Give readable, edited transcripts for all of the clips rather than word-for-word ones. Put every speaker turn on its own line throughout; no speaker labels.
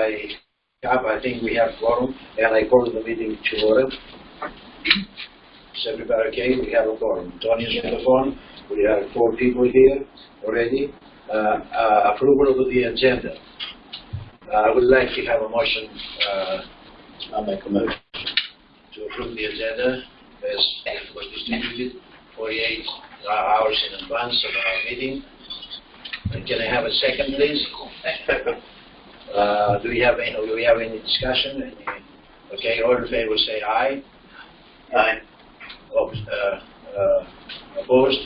I think we have quorum, and I call the meeting to order. Is everybody okay? We have a quorum. Tony's on the phone. We have 4 people here already. Approval of the agenda. I would like to have a motion. I'll make a motion to approve the agenda as it was distributed 48 hours in advance of our meeting. And can I have a second, please? Do we have any discussion? Okay, all in favor say aye. Aye. Opposed?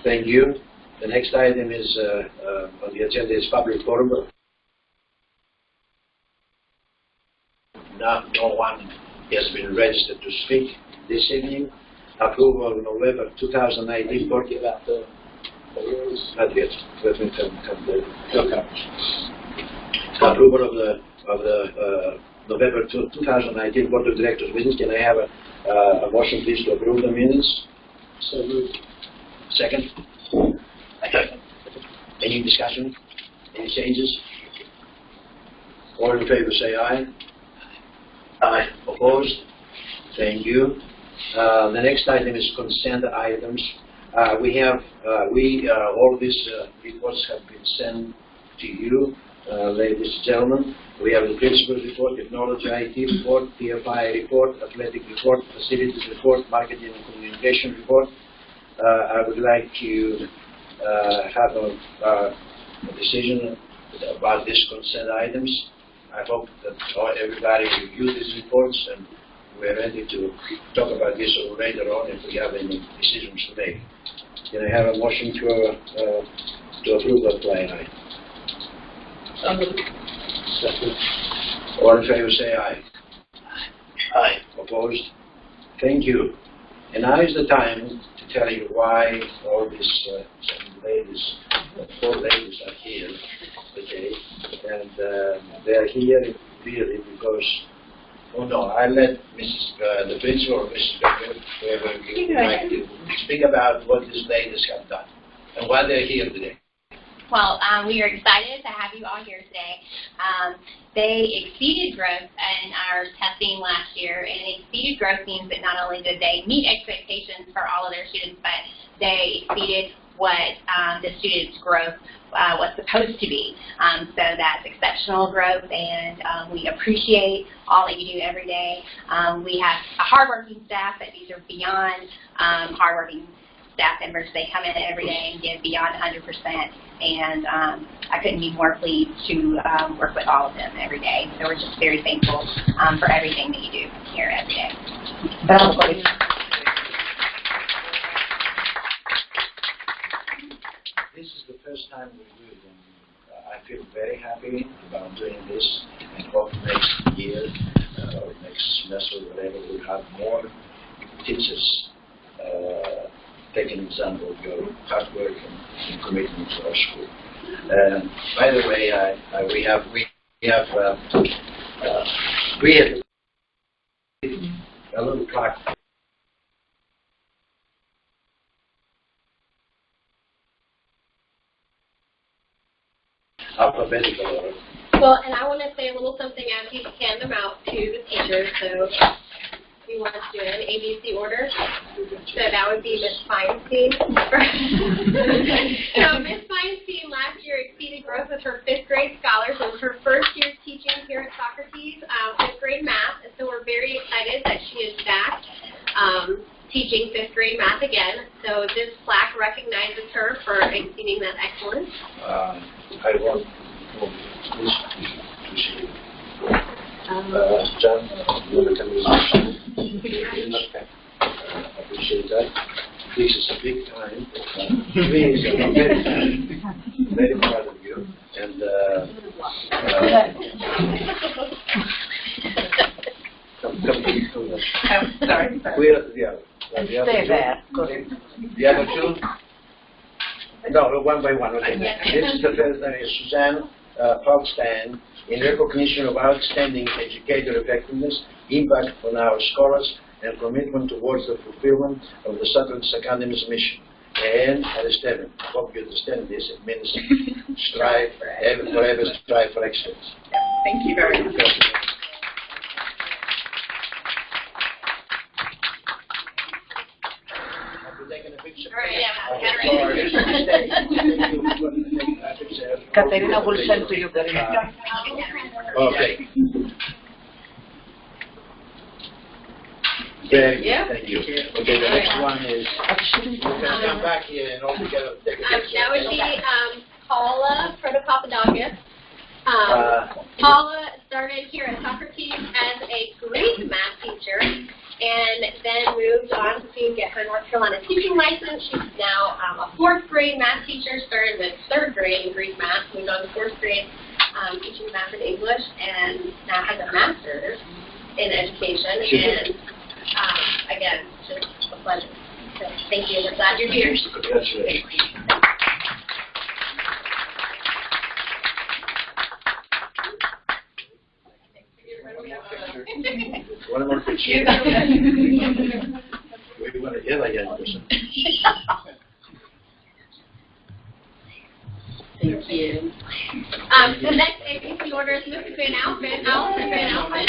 Thank you. The next item is on the agenda is public forum. No one has been registered to speak this evening. Approval of November 2019 board. Not yet. Let me come there. Okay. Approval of the November 2019 Board of Directors minutes. Can I have a motion, please, to approve the minutes? So moved. Second. Any discussion? Any changes? All in favor say aye. Aye. Opposed? Thank you. The next item is consent items. All these reports have been sent to you, ladies and gentlemen. We have the principal's report, technology IT report, TFI report, athletic report, facilities report, marketing and communication report. I would like to have a decision about these consent items. I hope that everybody review these reports, and we're ready to talk about this later on if we have any decisions to make. Can I have a motion to approve that line item? All in favor say aye. Aye. Opposed? Thank you. And now is the time to tell you why all these ladies, 4 ladies are here, okay? And they are here really because, oh no, I let the principal or Mrs. Becker, whoever you would like to speak about what these ladies have done and why they're here today.
Well, we are excited to have you all here today. They exceeded growth in our testing last year, and exceeded growth means that not only did they meet expectations for all of their students, but they exceeded what the students' growth was supposed to be. So that's exceptional growth, and we appreciate all that you do every day. We have a hardworking staff, but these are beyond hardworking staff members. They come in every day and give beyond 100%, and I couldn't be more pleased to work with all of them every day. So we're just very thankful for everything that you do here every day.
This is the first time we do it, and I feel very happy about doing this, and hope next year or next semester, whatever, we'll have more teachers taking example of your hard work and commitment to our school. By the way, we have a little plaque. Alphabetical order.
Well, and I want to say a little something as you hand them out to the teachers. So we want to do it in ABC order. So that would be Miss Feinstein. So Miss Feinstein last year exceeded growth with her 5th grade scholars. It was her first year teaching here at Socrates, 5th grade math. And so we're very excited that she is back teaching 5th grade math again. So this plaque recognizes her for exceeding that excellence.
I want this to see. John, you want to come in? I appreciate that. This is a big time. Please, I'm very proud of you. And come.
Sorry.
Where are the other?
Stay there.
The other 2? No, one by one. Okay. This is the first name is Suzanne Hogstan, in recognition of outstanding educator effectiveness, impact on our scholars, and commitment towards the fulfillment of the Socrates Academy's mission. And Esteban, I hope you understand this. It means strive forever, strive for excellence.
Thank you. Katerina will send to you, Karina.
Okay. Very good, thank you. Okay, the next one is, you can come back here and all together take a picture.
That would be Paula Protopapadakis. Paula started here at Socrates as a Greek math teacher and then moved on to get her North Carolina teaching license. She's now a 4th grade math teacher, started with 3rd grade in Greek math, moved on to 4th grade teaching math and English, and now has a master's in education. And again, just a pleasure. So thank you. We're glad you're here.
Congratulations. One more picture. We want to get like that person.
Thank you.
The next ABC order is Mrs. Van Alphen. Allison Van Alphen.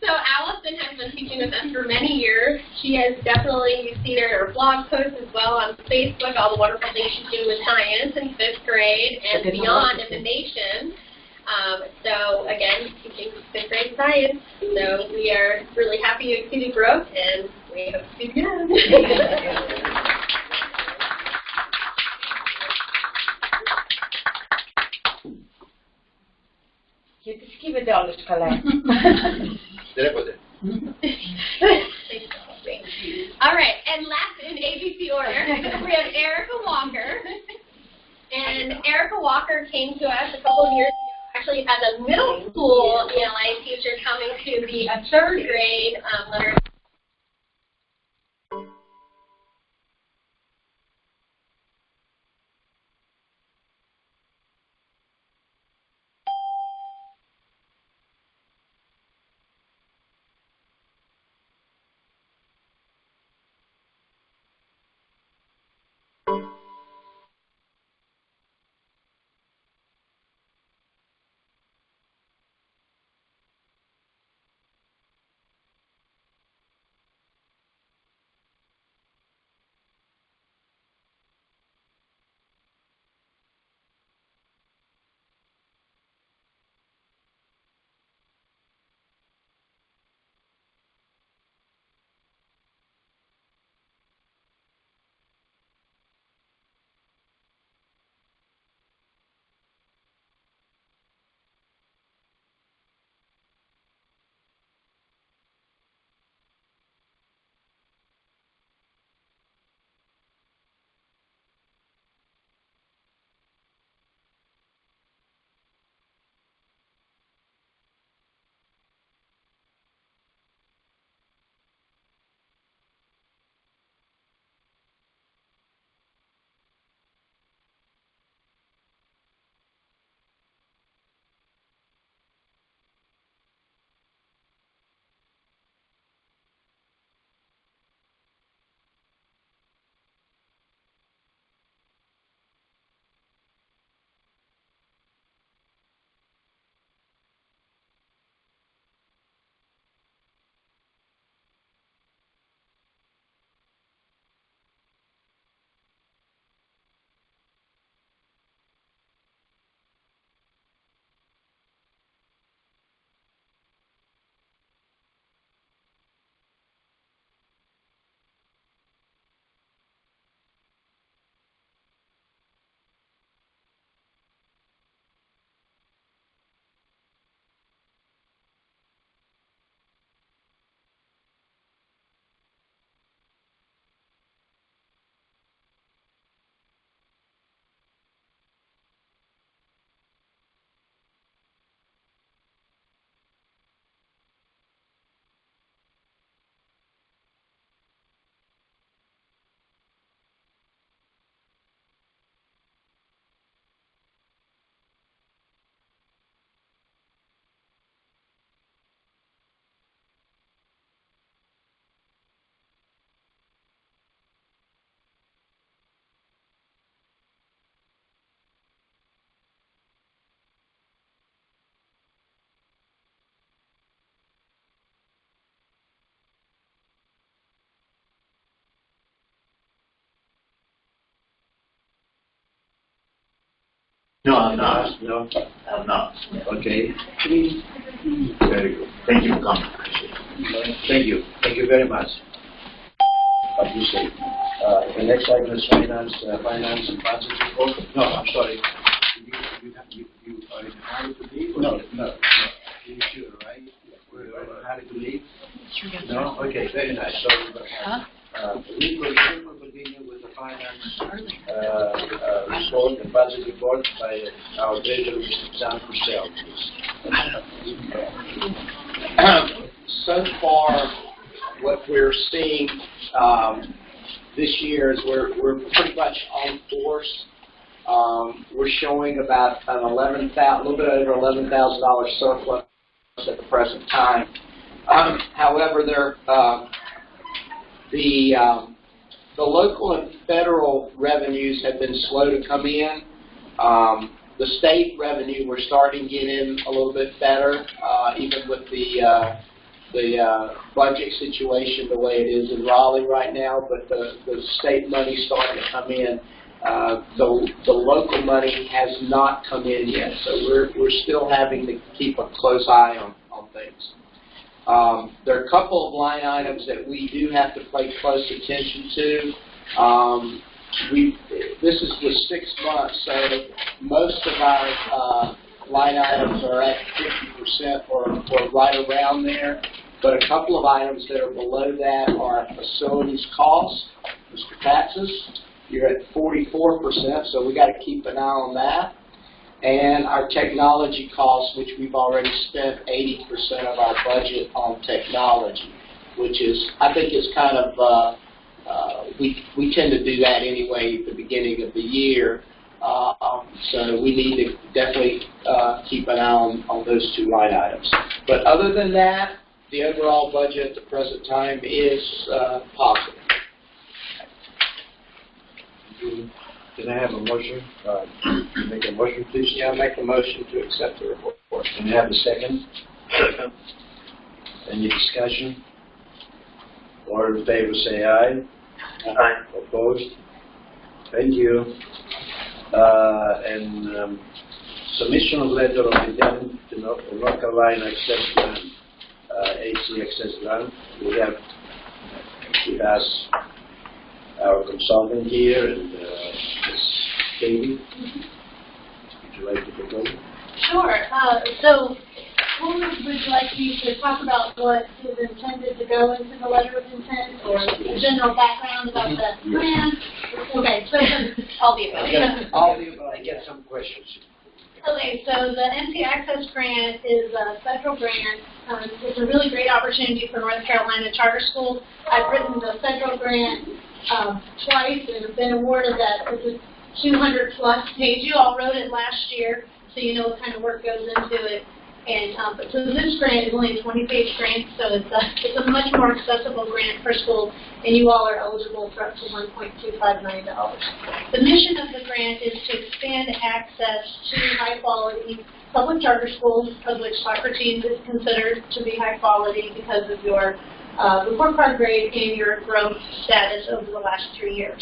So Allison has been teaching with us for many years. She has definitely, you've seen her in her blog posts as well on Facebook, all the wonderful things she's doing with science in 5th grade and beyond in the nation. So again, teaching 5th grade science. So we are really happy you exceeded growth, and we hope to see you again.
Scrivete alle scalette.
All right, and last in ABC order, we have Erica Walker. And Erica Walker came to us a couple of years ago, actually as a middle school ELA teacher coming to be a 3rd grade literacy.
No, I'm not.
No?
I'm not.
Okay.
Very good. Thank you for coming.
Thank you. Thank you very much. Appreciate it. The next item is finance and budget report. No, I'm sorry. You are in a hurry to leave? No. You sure, right? We're in a hurry to leave? No? Okay, very nice. So, we will continue with the finance report and budget report by our treasurer, Mr. John Purcell.
So far, what we're seeing this year is we're pretty much on course. We're showing about an a little bit over $11,000 surplus at the present time. However, the local and federal revenues have been slow to come in. The state revenue we're starting to get in a little bit better, even with the budget situation the way it is in Raleigh right now. But the state money starting to come in. The local money has not come in yet, so we're still having to keep a close eye on things. There are a couple of line items that we do have to pay close attention to. This is the 6 months, so most of our line items are at 50% or right around there. But a couple of items that are below that are facilities costs, Mr. Taxes. You're at 44%, so we got to keep an eye on that. And our technology costs, which we've already spent 80% of our budget on technology, which is, I think, is kind of we tend to do that anyway at the beginning of the year. So we need to definitely keep an eye on those two line items. But other than that, the overall budget at the present time is positive.
Can I have a motion? Make a motion, please.
Yeah, I'll make a motion to accept the report.
Can I have a second? Any discussion? All in favor say aye.
Aye.
Opposed? Thank you. Submission of letter of intent to North Carolina Access Grant, AC Access Grant. We asked our consultant here, and Ms. Katie. Would you like to begin?
Sure. So, who would you like me to talk about what is intended to go into the letter of intent, or the general background about the grant? Okay, so
All the above.
All the above.
I get some questions.
Okay, so the NC Access Grant is a federal grant. It's a really great opportunity for North Carolina charter schools. I've written the federal grant twice and have been awarded that. It's a 200-plus page. You all wrote it last year, so you know what kind of work goes into it. And so this grant is only a 20-page grant, so it's a much more accessible grant for schools, and you all are eligible for up to $1.25 million. The mission of the grant is to expand access to high-quality public charter schools, of which Socrates is considered to be high quality because of your report card grade and your growth status over the last 3 years.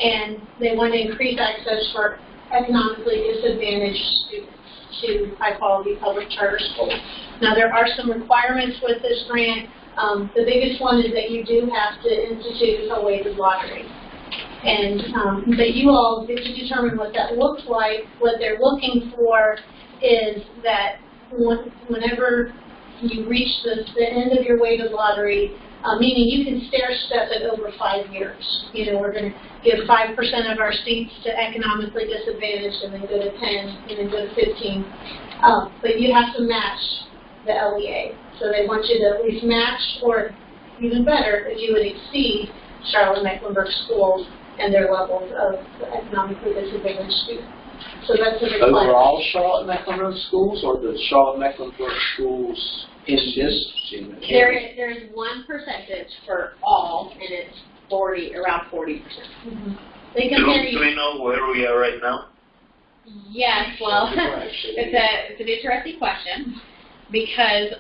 And they want to increase access for economically disadvantaged students to high-quality public charter schools. Now, there are some requirements with this grant. The biggest one is that you do have to institute a weighted lottery. And that you all get to determine what that looks like. What they're looking for is that whenever you reach the end of your weighted lottery, meaning you can stair-step it over 5 years. You know, we're going to give 5% of our seats to economically disadvantaged, and then go to 10, and then go to 15. But you have to match the LEA. So they want you to at least match, or even better, if you would exceed Charlotte-Mecklenburg schools and their levels of economically disadvantaged students. So that's a requirement.
Overall Charlotte-Mecklenburg schools, or the Charlotte-Mecklenburg schools in this?
There's one percentage for all, and it's around 40%.
Mm-hmm. They compare
Do we know where we are right now?
Yes, well, it's an interesting question, because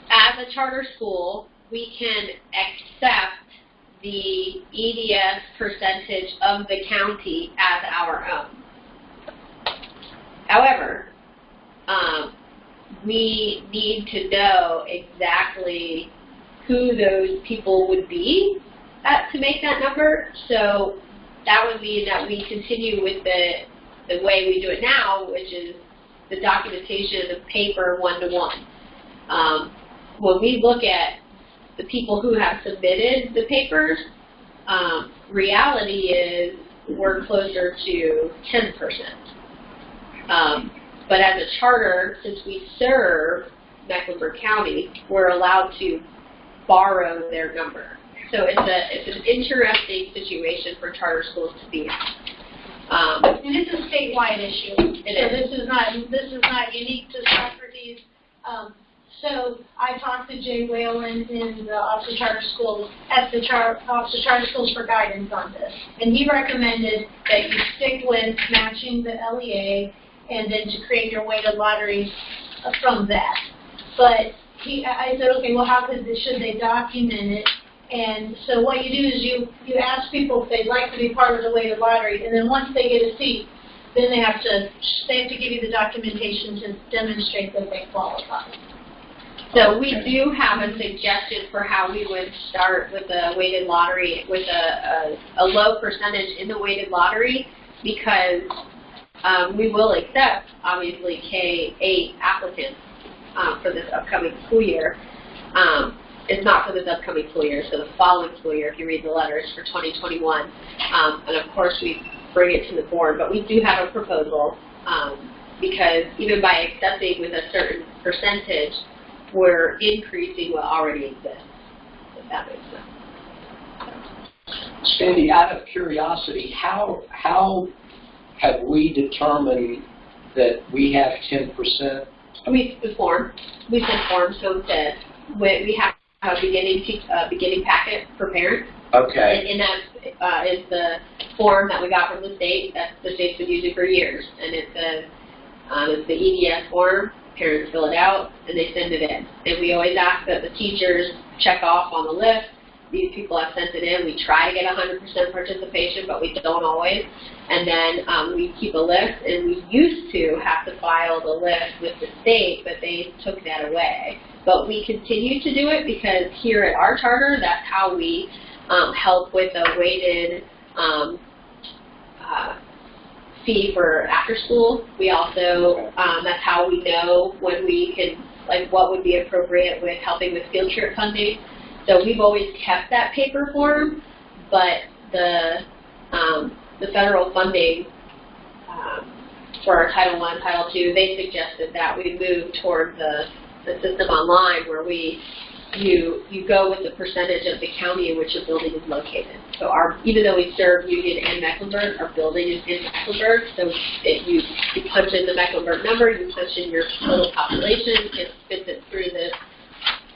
as a charter school, we can accept the EDS percentage of the county as our own.
However, we need to know exactly who those people would be to make that number. So that would mean that we continue with the way we do it now, which is the documentation of paper one-to-one. When we look at the people who have submitted the papers, reality is we're closer to 10%. But as a charter, since we serve Mecklenburg County, we're allowed to borrow their number. So it's an interesting situation for charter schools to be in.
And it's a statewide issue. This is not unique to Socrates. So I talked to Jay Whalen in the Office of Charter Schools at the Office of Charter Schools for guidance on this, and he recommended that you stick with matching the LEA and then to create your weighted lottery from that. But I said, okay, well, should they document it? And so what you do is you ask people if they'd like to be part of the weighted lottery, and then once they get a seat, then they have to give you the documentation to demonstrate that they qualify.
So we do have a suggestion for how we would start with a weighted lottery, with a low percentage in the weighted lottery, because we will accept, obviously, K-8 applicants for this upcoming school year. It's not for this upcoming school year, so the following school year, if you read the letters, for 2021. And of course, we bring it to the board, but we do have a proposal, because even by accepting with a certain percentage, we're increasing what already exists, if that makes sense.
Sandy, out of curiosity, how have we determined that we have 10%?
We send forms, so that we have a beginning packet for parents.
Okay.
And that is the form that we got from the state that the state's been using for years, and it's the EDS form. Parents fill it out, and they send it in. And we always ask that the teachers check off on the list. These people have sent it in. We try to get 100% participation, but we don't always. And then we keep a list, and we used to have to file the list with the state, but they took that away. But we continue to do it because here at our charter, that's how we help with a weighted fee for after school. We also, that's how we know when we can, like what would be appropriate with helping with field trip funding. So we've always kept that paper form, but the federal funding for our Title I, Title II, they suggested that we move toward the system online where you go with the percentage of the county in which your building is located. So even though we serve Union and Mecklenburg, our building is in Mecklenburg, so you punch in the Mecklenburg number, you punch in your total population, it spits it through this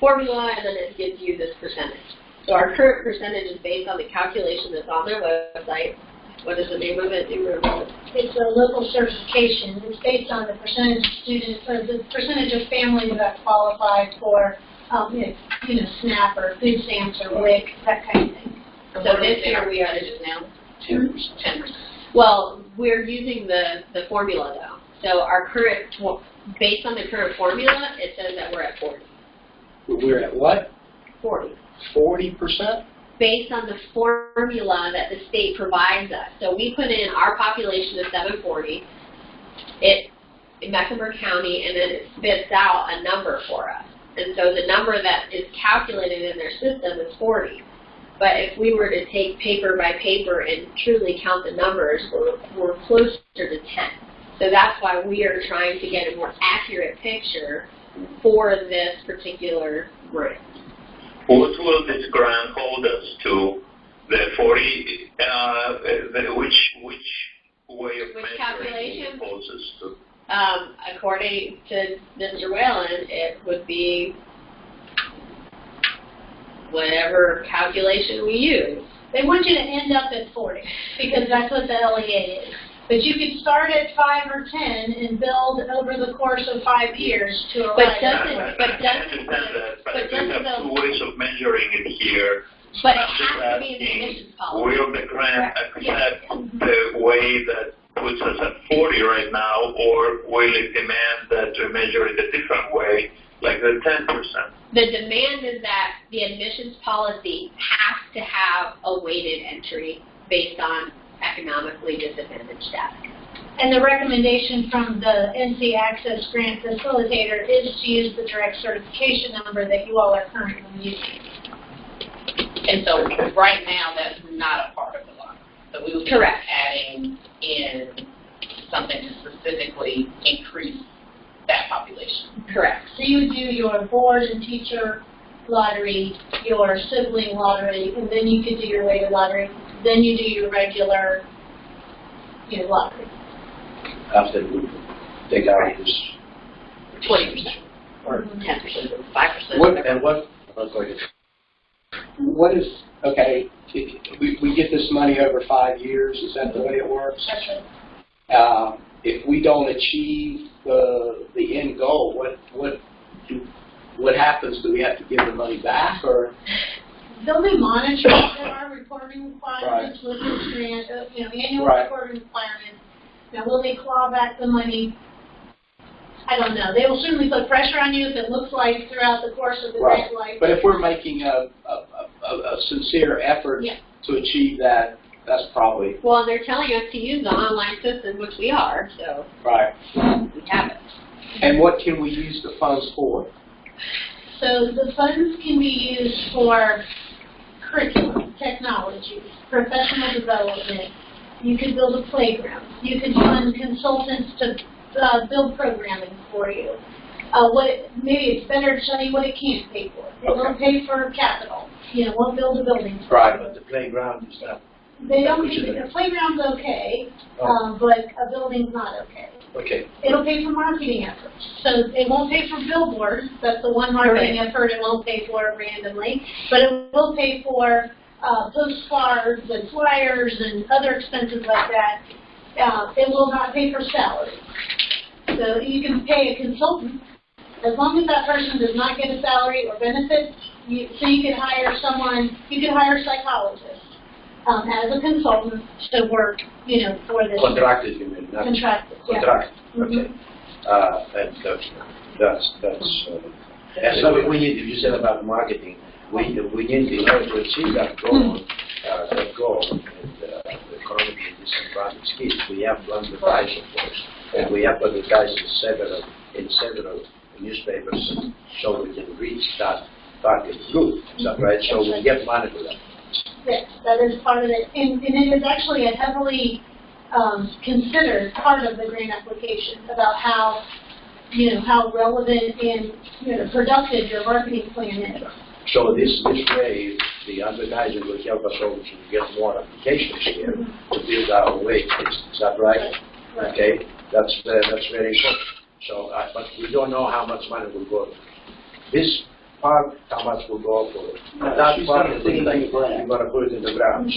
formula, and then it gives you this percentage. So our current percentage is based on the calculation that's on their website. What is the name of it? Do you remember?
It's a local certification. It's based on the percentage of students, or the percentage of families that qualify for SNAP or food stamps or WIC, that kind of thing.
So this year we are just now
10%.
10%. Well, we're using the formula though. So our current, based on the current formula, it says that we're at 40.
We're at what?
40.
40%?
Based on the formula that the state provides us. So we put in our population of 740 in Mecklenburg County, and then it spits out a number for us. And so the number that is calculated in their system is 40. But if we were to take paper by paper and truly count the numbers, we're closer to 10. So that's why we are trying to get a more accurate picture for this particular grant.
What will this grant hold us to? The 40, which way of
Which
measuring
calculation?
holds us to?
According to Mr. Whalen, it would be whatever calculation we use.
They want you to end up at 40 because that's what the LEA is. But you could start at 5 or 10 and build over the course of 5 years to arrive at 40.
But
we have two ways of measuring it here.
But it has to be in the admissions policy.
Will the grant accept the way that puts us at 40 right now, or will it demand that we measure it a different way, like the 10%?
The demand is that the admissions policy has to have a weighted entry based on economically disadvantaged status.
And the recommendation from the NC Access Grant Facilitator is to use the direct certification number that you all are currently using.
And so right now, that's not a part of the law. So we would be
Correct.
adding in something to specifically increase that population.
Correct.
So you would do your board and teacher lottery, your sibling lottery, and then you could do your weighted lottery. Then you do your regular, lottery.
After we take out this
20% or 10% or 5%.
What is, okay, we get this money over 5 years, is that the way it works?
That's right.
If we don't achieve the end goal, what happens? Do we have to give the money back, or?
They'll be monitored. There are reporting requirements with this grant, annual reporting requirements. Now, will they claw back the money? I don't know. They will certainly put pressure on you if it looks like throughout the course of the grant life.
But if we're making a sincere effort to achieve that, that's probably...
Well, they're telling us to use the online system, which we are, so we have it.
And what can we use the funds for?
So the funds can be used for curriculum, technology, professional development. You could build a playground. You could fund consultants to build programming for you. Maybe it's better to tell you what it can't pay for. It won't pay for capital. Won't build a building.
Right, but the playground is not.
They don't. The playground's okay, but a building's not okay.
Okay.
It'll pay for marketing efforts. So it won't pay for billboards. That's the one marketing effort it won't pay for randomly. But it will pay for postcards and flyers and other expenses like that. It will not pay for salaries. So you can pay a consultant. As long as that person does not get a salary or benefits, you can hire someone, you can hire a psychologist as a consultant to work, for this.
Contracted, you mean?
Contracted,
Contracted, okay. And so we need, you said about marketing, we need, in order to achieve that goal, and the economically disadvantaged kids, we have to advertise, of course. And we have to advertise in several newspapers so we can reach that target group. Is that right? So we get money for that.
Yes, that is part of it. And it is actually a heavily considered part of the grant application about how relevant and productive your marketing plan is.
So this way, the advertising will help us also to get more applications here to build our weight. Is that right?
Right.
Okay, that's very important. So, but we don't know how much money will go. This part, how much will go for that part of the thing, we're going to put it in the ground.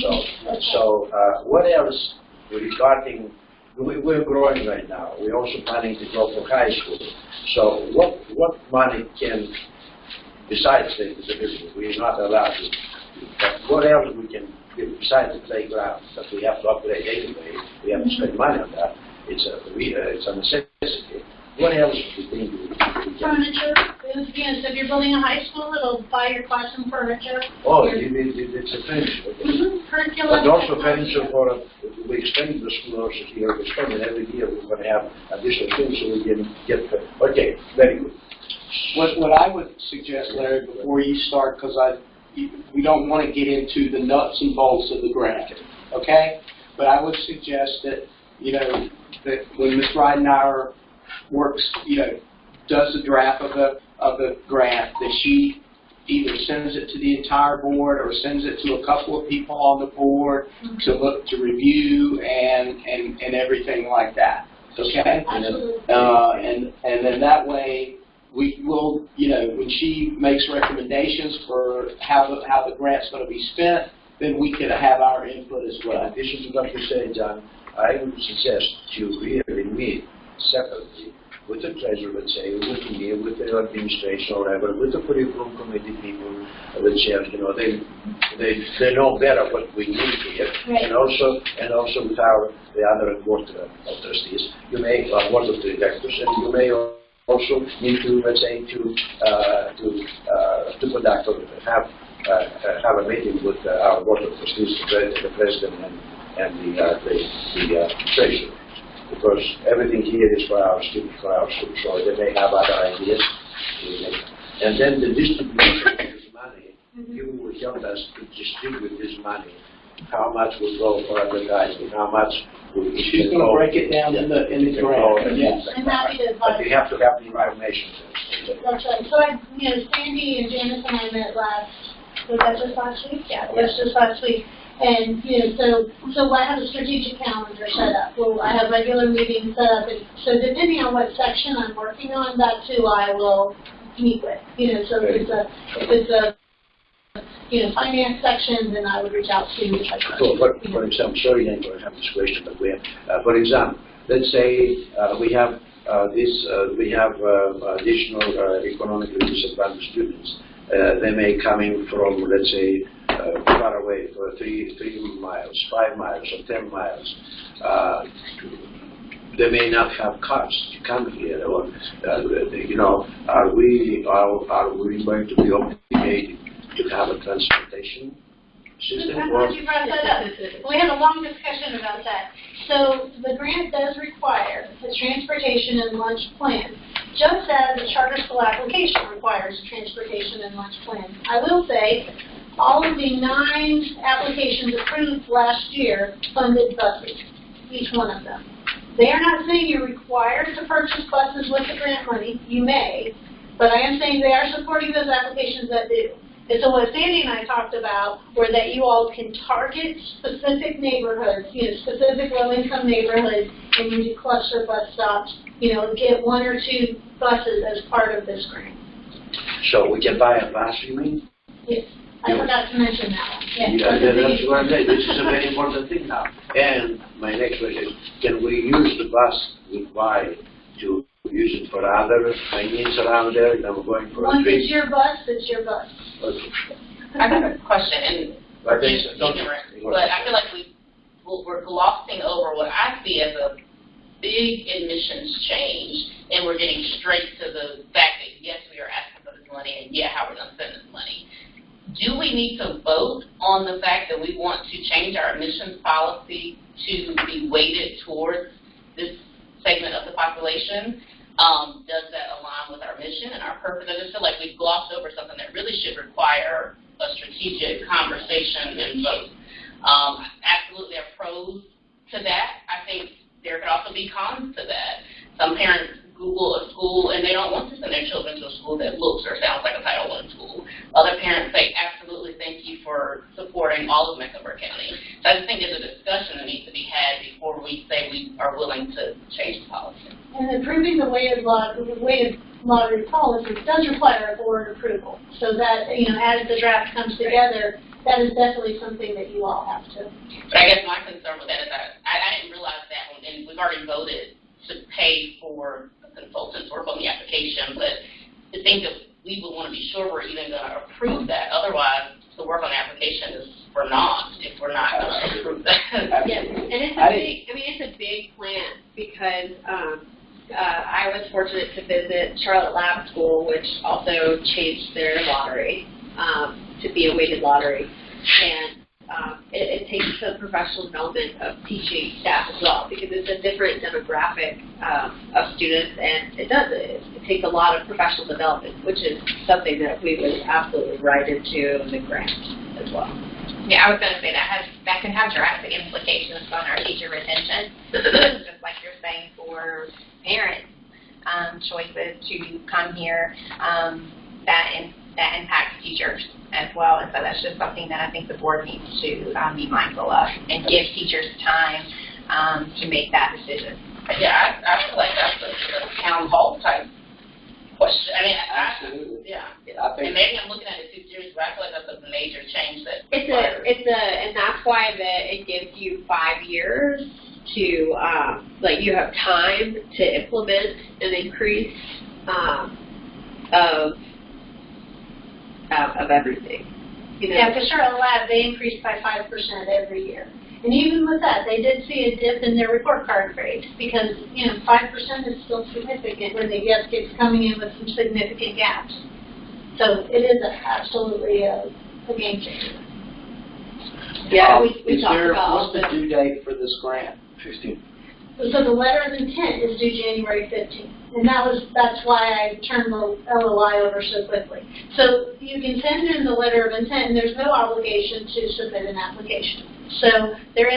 So what else regarding? We're growing right now. We're also planning to go for high school. So what money can, besides the disability, we're not allowed to. But what else we can do besides the playground that we have to upgrade anyway? We have to spend money on that. It's a necessity. What else do you think we can?
Furniture. Again, so if you're building a high school, it'll buy your classroom furniture.
Oh, it's a furniture. Okay.
Curriculum.
But also furniture for, we expand the school also here. We expand it every year. We're going to have additional things so we can get, okay, very good.
What I would suggest, Larry, before you start, because we don't want to get into the nuts and bolts of the grant, okay? But I would suggest that, that when Ms. Ridenauer works, does the draft of the grant, that she either sends it to the entire board or sends it to a couple of people on the board to review and everything like that. Okay? And then that way we will, when she makes recommendations for how the grant's going to be spent, then we can have our input as well.
In addition to what you said, John, I would suggest you really meet separately with the treasurer, let's say, with me, with the administration or whatever, with the curriculum committee people, let's say, you know, they know better what we need here,
Right.
and also with the other board of trustees, you may board of directors, and you may also need to, let's say, to conduct or have a meeting with our board of trustees, the president and the treasurer, because everything here is for our students, so they may have other ideas. And then the distribution of this money, you will help us to distribute this money. How much will go for advertising? How much will
She's going to break it down in the grant. Yes.
I'm happy to
But you have to have the information.
That's right. So Sandy and Janice and I met was that just last week? Yeah, it was just last week. And, so I have a strategic calendar set up. Well, I have regular meetings set up. And so depending on what section I'm working on, that's who I will meet with. So if it's a finance section, then I would reach out to you.
For example, sorry I'm going to have this question, but we have, for example, let's say we have additional economically disadvantaged students. They may come in from, let's say, far away for 3 miles, 5 miles, or 10 miles. They may not have cars to come here, or are we going to be obligated to have a transportation system?
I'm glad you brought that up. We had a long discussion about that. So the grant does require a transportation and lunch plan, just as a charter school application requires a transportation and lunch plan. I will say, all of the 9 applications approved last year funded buses, each one of them. They are not saying you're required to purchase buses with the grant money. You may, but I am saying they are supporting those applications that do. And so what Sandy and I talked about were that you all can target specific neighborhoods, specific low-income neighborhoods, and you do cluster bus stops, get 1 or 2 buses as part of this grant.
So we can buy a bus, you mean?
Yes. I forgot to mention that one. Yes.
That's what I'm saying. This is a very important thing now. And my next question is, can we use the bus we buy to use it for other means around there? I'm going for
Once
a trip.
it's your bus, it's your bus.
Okay.
I have a question, and
But
just ignorant, but I feel like we're glossing over what I see as a big admissions change, and we're getting straight to the fact that, yes, we are asking for this money, and how we're going to spend this money. Do we need to vote on the fact that we want to change our admissions policy to be weighted towards this segment of the population? Does that align with our mission and our purpose? I just feel like we've glossed over something that really should require a strategic conversation and vote. Absolutely there are pros to that. I think there could also be cons to that. Some parents Google a school and they don't want to send their children to a school that looks or sounds like a Title I school. Other parents say, absolutely, thank you for supporting all of Mecklenburg County. So I just think there's a discussion that needs to be had before we say we are willing to change the policy.
And approving the weighted lottery policy does require a board approval. So that, as the draft comes together, that is definitely something that you all have to.
But I guess my concern with that is I didn't realize that one, and we've already voted to pay for the consultant's work on the application, but to think that we would want to be sure we're even going to approve that. Otherwise, the work on the application is for naught if we're not going to approve that.
Yes, and it's a big plan because I was fortunate to visit Charlotte Lab School, which also changed their lottery to be a weighted lottery, and it takes the professional development of teaching staff as well, because it's a different demographic of students, and it takes a lot of professional development, which is something that we would absolutely write into the grant as well.
Yeah, I was going to say that can have drastic implications on our teacher retention, just like you're saying for parents' choices to come here, that impacts teachers as well, and so that's just something that I think the board needs to be mindful of and give teachers time to make that decision.
Yeah, I feel like that's a town hall type question.
Absolutely.
And maybe I'm looking at it too serious, but I feel like that's a major change that
And that's why it gives you 5 years to, like, you have time to implement an increase of everything. You know?
Yeah, for Charlotte Lab, they increased by 5% every year. And even with that, they did see a dip in their report card grades because, 5% is still significant when they get kids coming in with some significant gaps. So it is absolutely a game changer.
Yeah, we talked about
what's the due date for this grant?
15.
So the letter of intent is due January 15th. And that's why I turned the LOI over so quickly. So you can send in the letter of intent, and there's no obligation to submit an application. So the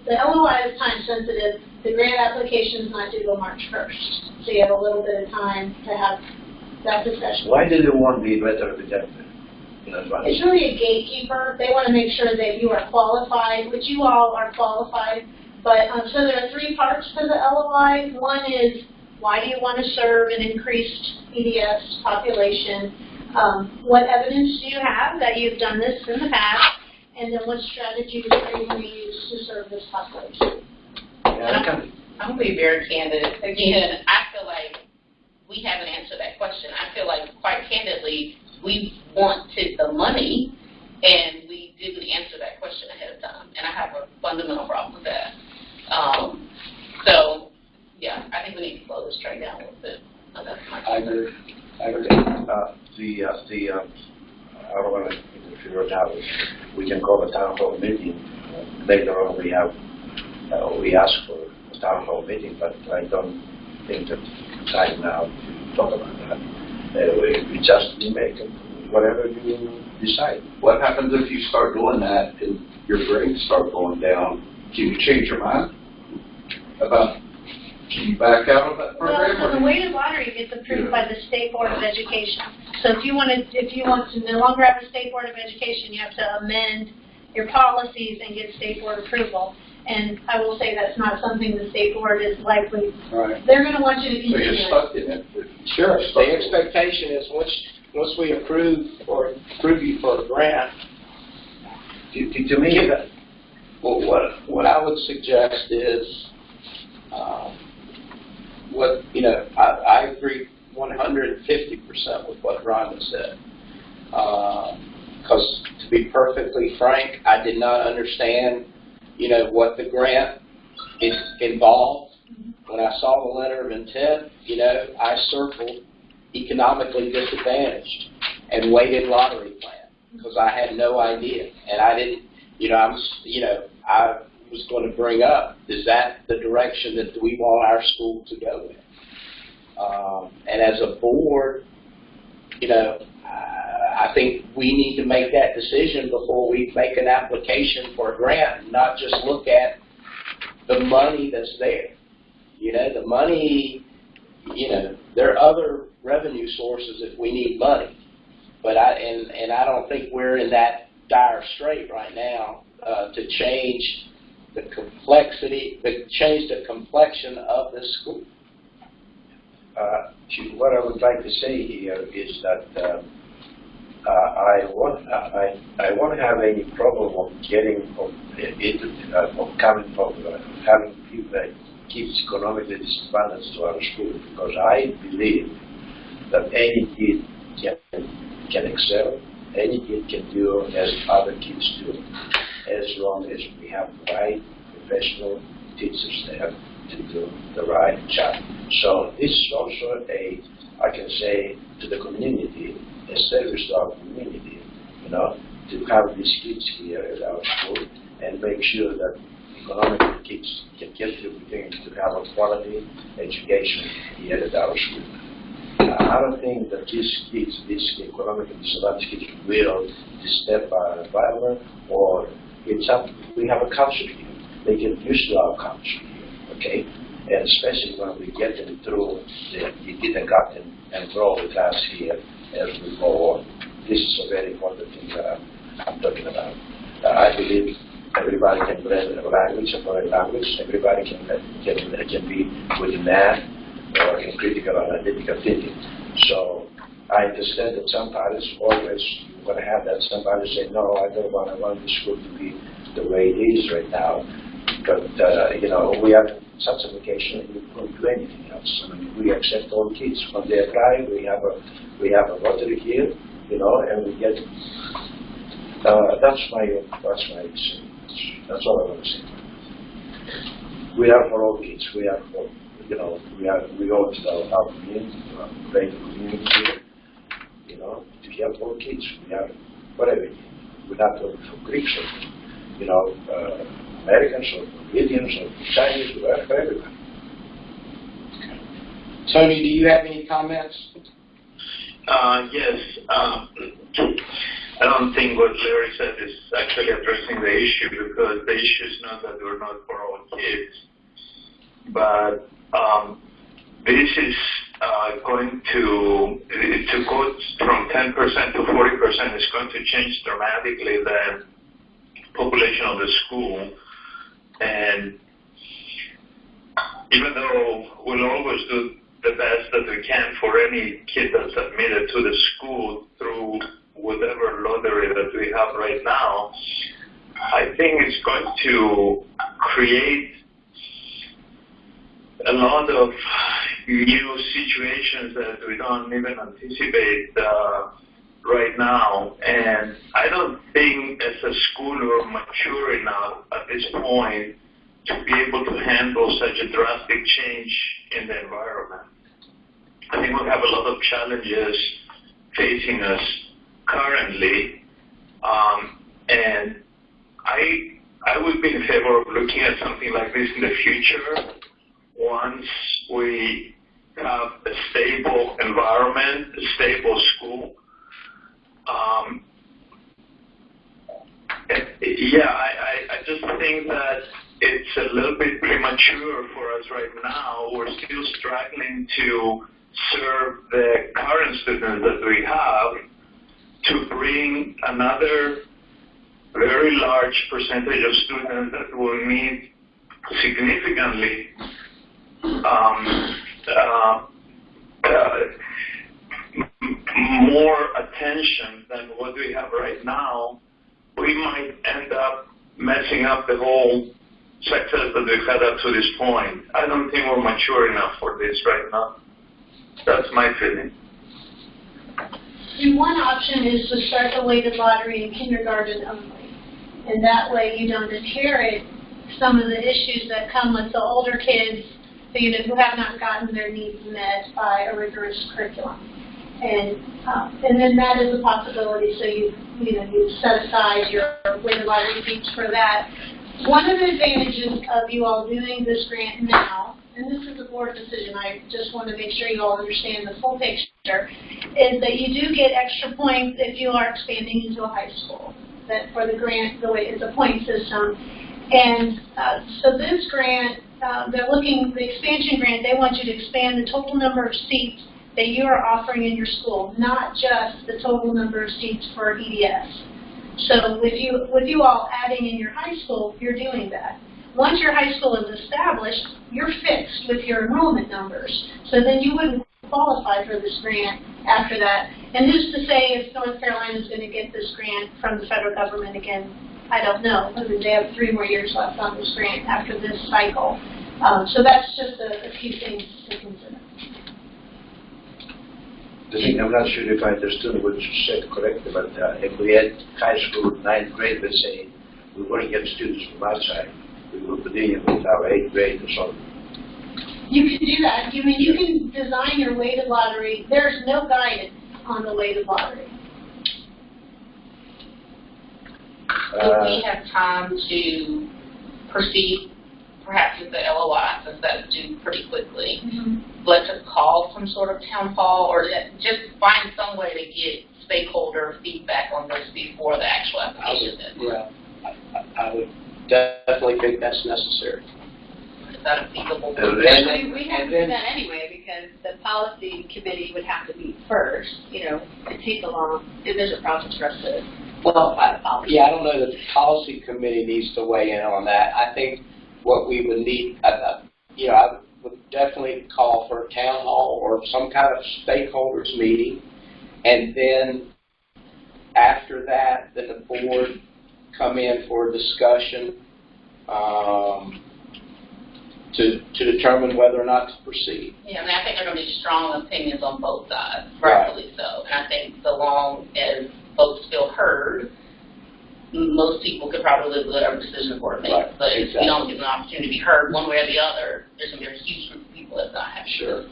LOI is time sensitive. The grant application is not due till March 1st. So you have a little bit of time to have that discussion.
Why do they want the letter of intent in advance?
It's really a gatekeeper. They want to make sure that you are qualified, which you all are qualified. But so there are 3 parts to the LOI. One is, why do you want to serve an increased EDS population? What evidence do you have that you've done this in the past? And then what strategies are you going to use to serve this population?
Yeah,
I'm going to be very candid. Again, I feel like we haven't answered that question. I feel like, quite candidly, we wanted the money, and we didn't answer that question ahead of time. And I have a fundamental problem with that. So, yeah, I think we need to slow this train down a little bit. Oh, that's my
I agree.
I don't want to interfere now. We can call a town hall meeting. Later on, we ask for a town hall meeting, but I don't think that time now to talk about that. We just make whatever you decide.
What happens if you start doing that and your grades start going down? Can you change your mind about? Can you back out of that program?
Well, so the weighted lottery gets approved by the State Board of Education. So if you want to no longer have a State Board of Education, you have to amend your policies and get State Board approval. And I will say that's not something the State Board is likely.
Right.
They're going to want you to
So
continue.
you're stuck in it.
Sure. The expectation is once we approve you for a grant,
To me,
what I would suggest is, I agree 150% with what Rhonda said. Because to be perfectly frank, I did not understand, what the grant involved. When I saw the letter of intent, I circled economically disadvantaged and weighted lottery plan because I had no idea, and I didn't. I was going to bring up, is that the direction that we want our school to go in? And as a board, I think we need to make that decision before we make an application for a grant, and not just look at the money that's there. The money, there are other revenue sources if we need money. But I don't think we're in that dire strait right now to change the change the complexion of this school.
what I would like to say here is that I won't have any problem of coming from having people that keeps economically disadvantaged to our school, because I believe that any kid can excel, any kid can do as other kids do, as long as we have the right professional teachers there to do the right job. So this is also I can say to the community, a service to our community, to have these kids here at our school and make sure that economically kids can get the opportunity to have a quality education here at our school. I don't think that these kids, these economically disadvantaged kids, will disturb our environment, or we have a culture here. They get used to our culture here, okay? And especially when we get them through the kindergarten and grow with us here as we go on. This is a very important thing that I'm talking about. I believe everybody can learn a language, a foreign language. Everybody can be with math or in critical and analytical thinking. So I understand that some parents always going to have that. Some parents say, no, I don't want this school to be the way it is right now. But, you know, we have such a vacation, we don't do anything else. I mean, we accept all kids. When they apply, we have a lottery here, you know, and we get, that's my saying. That's all I want to say. We are for all kids. We are for, you know, we go to our community, great community here, you know, to help all kids. We are for everything. We're not only for Greeks or, you know, Americans or Indians or Chinese, we are for everyone.
Tony, do you have any comments?
Yes. I don't think what Larry said is actually addressing the issue, because the issue is not that we're not for all kids, but this is going to go from 10% to 40% is going to change dramatically the population of the school. And even though we'll always do the best that we can for any kid that's admitted to the school through whatever lottery that we have right now, I think it's going to create a lot of new situations that we don't even anticipate right now. And I don't think as a school we're mature enough at this point to be able to handle such a drastic change in the environment. I think we have a lot of challenges facing us currently, and I would be in favor of looking at something like this in the future once we have a stable environment, a stable school. I just think that it's a little bit premature for us right now. We're still struggling to serve the current students that we have, to bring another very large percentage of students that will need significantly more attention than what we have right now. We might end up messing up the whole success that we've had up to this point. I don't think we're mature enough for this right now. That's my feeling.
And one option is to start the weighted lottery in kindergarten only. And that way you don't inherit some of the issues that come with the older kids who have not gotten their needs met by a rigorous curriculum. And then that is a possibility, so you set aside your weighted lottery seats for that. One of the advantages of you all doing this grant now, and this is a board decision, I just want to make sure you all understand the full picture, is that you do get extra points if you are expanding into a high school. That for the grant, the way it's a point system. And so this grant, the expansion grant, they want you to expand the total number of seats that you are offering in your school, not just the total number of seats for EDS. So with you all adding in your high school, you're doing that. Once your high school is established, you're fixed with your enrollment numbers. So then you wouldn't qualify for this grant after that. And who's to say if North Carolina is going to get this grant from the federal government again? I don't know. I mean, they have 3 more years left on this grant after this cycle. So that's just a few things to consider.
The thing, I'm not sure if I understood what you said correctly, but if we had high school 9th grade, let's say, we want to get students from outside, we will continue with our 8th grade or something.
You can do that. You can design your weighted lottery. There's no guidance on the weighted lottery.
Do we have time to proceed, perhaps with the LOI, since that's due pretty quickly? Let's call some sort of town hall, or just find some way to get stakeholder feedback on this before the actual application is.
I would definitely think that's necessary.
Is that a feasible?
We have to do that anyway, because the policy committee would have to meet first, to take along, and there's a process for us to qualify the policy.
Yeah, I don't know that the policy committee needs to weigh in on that. I think what we would need, I would definitely call for a town hall or some kind of stakeholders meeting, and then after that, then the board come in for a discussion. to determine whether or not to proceed.
Yeah, I mean, I think there are going to be strong opinions on both sides,
Right.
rightfully so. And I think so long as folks feel heard, most people could probably live with whatever decision the board makes.
Right,
But if
exactly.
we don't give them an opportunity to be heard one way or the other, there's going to be a huge group of people that's not happy.
Sure.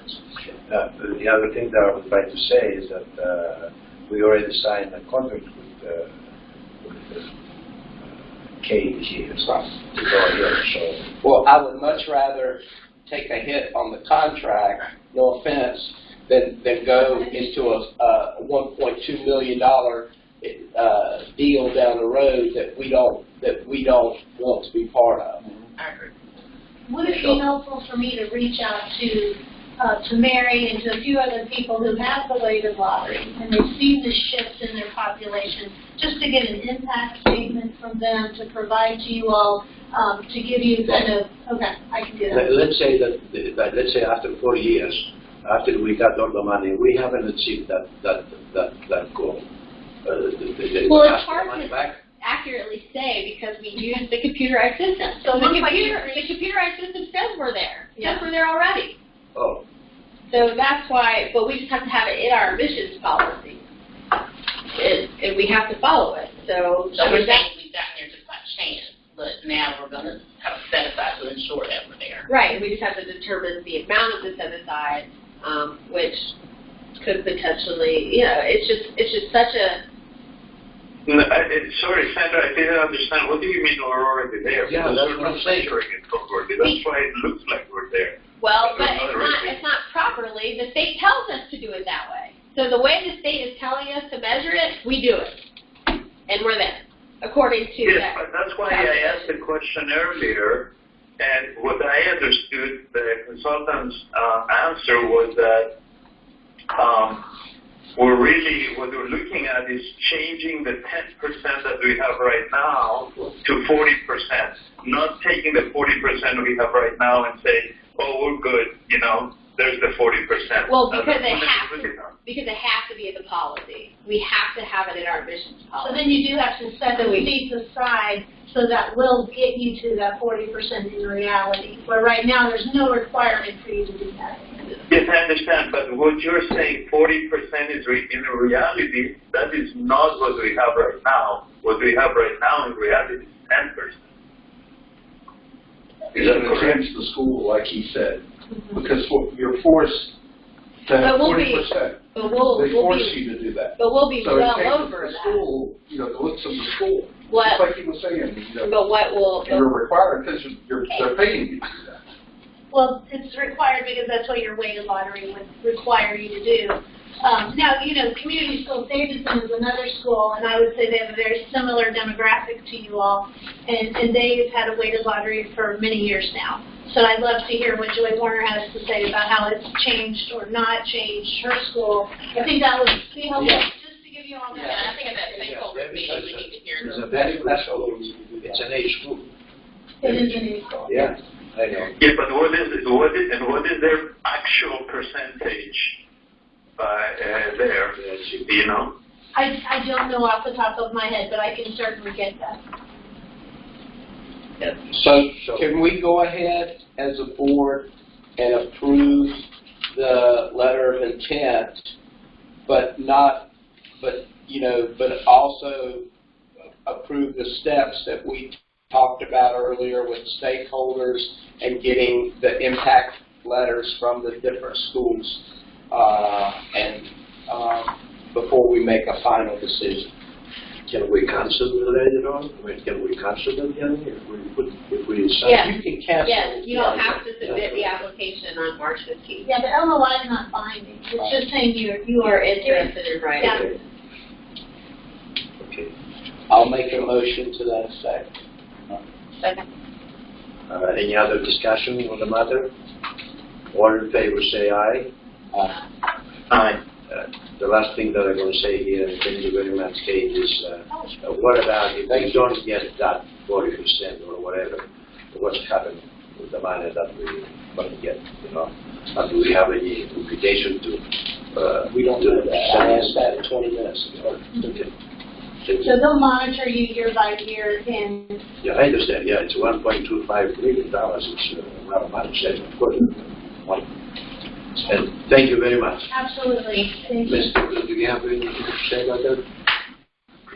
The other thing that I would like to say is that we already signed a contract with KG to go ahead. So,
Well, I would much rather take a hit on the contract, no offense, than go into a $1.2 million deal down the road that we don't want to be part of.
I agree.
Would it be helpful for me to reach out to Mary and to a few other people who have related lottery and they've seen the shift in their population, just to get an impact statement from them to provide to you all, to give you kind of, okay, I can do that.
let's say let's say after 4 years, after we got all the money, we haven't achieved that goal.
Well, it's hard to accurately say because we use the computerized system. So the computerized system says we're there. It says we're there already.
Oh.
So that's why, but we just have to have it in our admissions policy. And we have to follow it. So
we're saying we've gotten there just by chance, but now we're going to have a set aside to ensure that we're there.
right, we just have to determine the amount of the set aside, which could potentially, it's just such a.
No, sorry, Sandra, I didn't understand. What do you mean we're already there?
Yeah,
Because
that's
we're
what
not
I'm saying.
measuring it properly. That's why it looks like we're there.
Well, but
But
it's not properly. The state tells us to do it that way. So the way the state is telling us to measure it, we do it. And we're there, according to
Yes,
that.
but that's why I asked the question earlier, and what I understood the consultant's answer was that what we're looking at is changing the 10% that we have right now to 40%, not taking the 40% we have right now and say, oh, we're good, there's the 40%.
Well, because it has to be in the policy. We have to have it in our admissions
So
policy.
then you do have to set the seats aside so that will get you to that 40% in reality, where right now there's no requirement for you to do that.
Yes, I understand, but what you're saying, 40% is in reality, that is not what we have right now. What we have right now in reality is 10%.
Is that to change the school, like he said? Because you're forced to have 40%.
But we'll
They force
be,
you to do that.
but we'll be
So it
well
changes
over
the
that.
school, the looks of the school.
What?
Just like he was saying,
But what will,
you're required because they're paying you to do that.
Well, it's required because that's what your weighted lottery would require you to do. Now, Community School Davidson is another school, and I would say they have a very similar demographic to you all, and they've had a weighted lottery for many years now. So I'd love to hear what Joy Warner has to say about how it's changed or not changed her school. I think that would be helpful, just to give you all that.
And I think at that stakeholder meeting, we need to hear
It's
the.
a very good school. It's an A school.
It is an A school.
Yeah, I know.
Yeah, but what is their actual percentage there? Do you know?
I don't know off the top of my head, but I can certainly get that.
So can we go ahead as a board and approve the letter of intent, but also approve the steps that we talked about earlier with stakeholders and getting the impact letters from the different schools before we make a final decision?
Can we cancel them later on? I mean, can we cancel them again if we decide?
Yeah.
You can cancel.
yes, you don't have to submit the application on March 15th.
Yeah, the LOI is not binding. It's just saying you are
Interested in writing.
Yeah.
Okay.
I'll make a motion to that effect.
Second.
Any other discussion on the matter? All in favor, say aye. Aye. The last thing that I'm going to say here, and thank you very much, Kate, is what about if we don't get that 40% or whatever? What's happened with the money that we're going to get? And do we have any implication to?
We don't do that. I asked that 20 minutes ago.
Okay.
So they'll monitor you year by year and.
Yeah, I understand. Yeah, it's $1.25 million. It's a lot of money, of course. And thank you very much.
Absolutely. Thank you.
Mr. Do you have anything to say about that?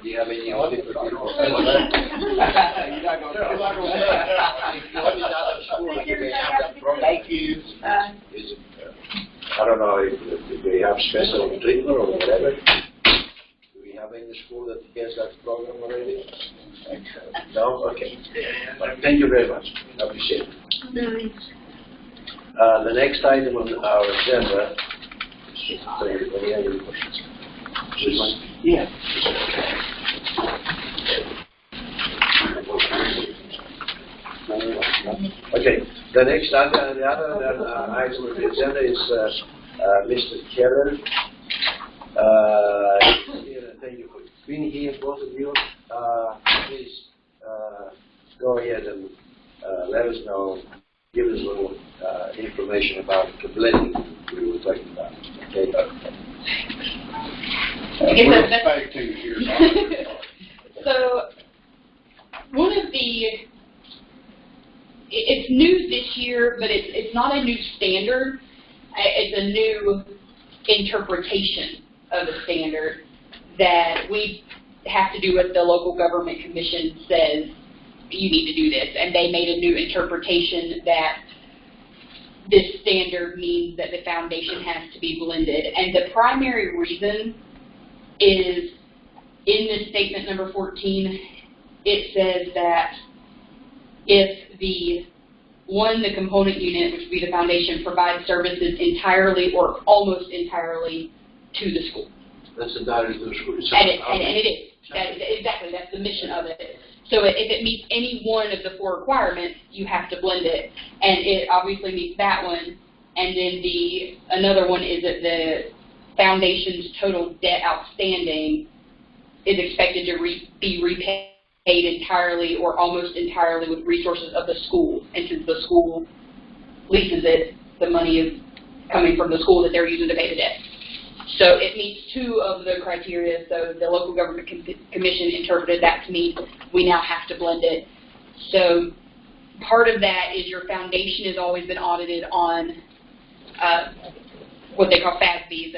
Do you have any other people? You're not going to
Thank you.
I don't know if they have special treatment or whatever. Do we have any school that gets that program already? No? Okay. Thank you very much. I appreciate it. The next item on our agenda. Any other questions? Yeah. Okay. The next item on the agenda is Mr. Keller. Thank you for being here, both of you. Please go ahead and let us know, give us a little information about the blending we were talking about. Okay.
So, one of the, it's new this year, but it's not a new standard. It's a new interpretation of a standard that we have to do what the local government commission says you need to do this. And they made a new interpretation that this standard means that the foundation has to be blended. And the primary reason is in this statement number 14, it says that if the component unit, which would be the foundation, provides services entirely or almost entirely to the school.
That's entirely to the school.
And it is. Exactly, that's the mission of it. So if it meets any one of the 4 requirements, you have to blend it. And it obviously meets that one. And then another one is that the foundation's total debt outstanding is expected to be repaid entirely or almost entirely with resources of the school. And since the school leases it, the money is coming from the school that they're using to pay the debt. So it meets 2 of the criteria. So the local government commission interpreted that to mean we now have to blend it. So part of that is your foundation has always been audited on what they call FASB,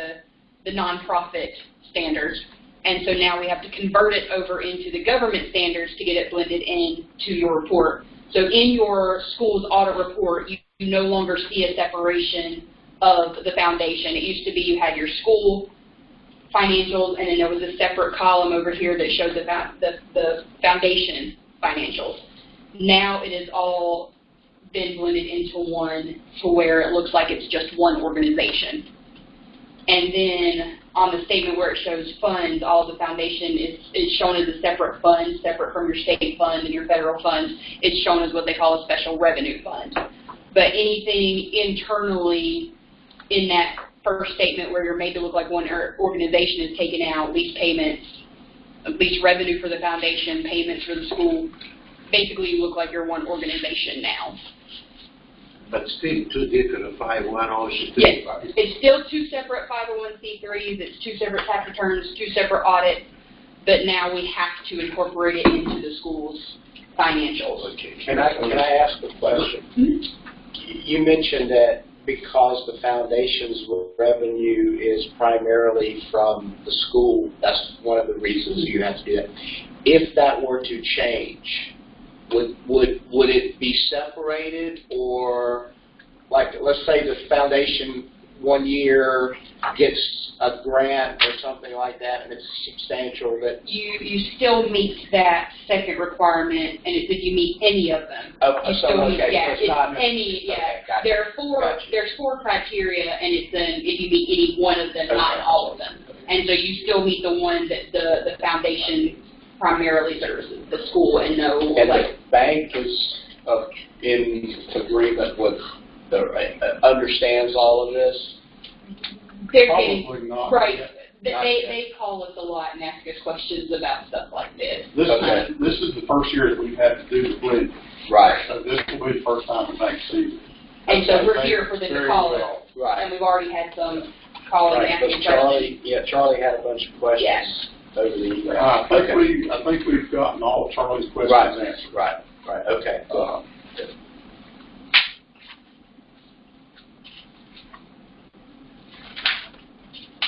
the nonprofit standards. And so now we have to convert it over into the government standards to get it blended into your report. So in your school's audit report, you no longer see a separation of the foundation. It used to be you had your school financials, and then there was a separate column over here that showed the foundation financials. Now it has all been blended into one to where it looks like it's just one organization. And then on the statement where it shows funds, all of the foundation is shown as a separate fund, separate from your state fund and your federal funds. It's shown as what they call a special revenue fund. But anything internally in that first statement where you're made to look like one organization is taken out, lease payments, lease revenue for the foundation, payments for the school, basically you look like you're one organization now.
But still 2 different 510s.
Yes, it's still 2 separate 501c3s, it's 2 separate tax returns, 2 separate audits, but now we have to incorporate it into the school's financials.
Okay.
Can I ask a question?
Mm-hmm.
You mentioned that because the foundation's revenue is primarily from the school, that's one of the reasons you have to do that. If that were to change, would it be separated, or like let's say the foundation one year gets a grant or something like that and it's substantial, that
you still meet that second requirement, and it's if you meet any of them.
Okay,
you still meet, yeah,
so it's not
any, yeah.
Okay, gotcha.
There's 4 criteria, and it's if you meet any one of them, not all of them. And so you still meet the one that the foundation primarily services, the school, and no.
And the bank is in agreement with understands all of this.
They're
Probably
getting
not.
right.
Not
They call us a lot and ask us questions about stuff like this.
This is the first year that we've had to do the blend.
Right.
So this will be the first time the bank sees it.
And so we're here for them to
Very
call us.
well.
Right.
And we've already had some calling
Right,
asking
because Charlie had a bunch of questions.
Yes.
over the.
I think we've gotten all of Charlie's questions answered.
Right. Okay.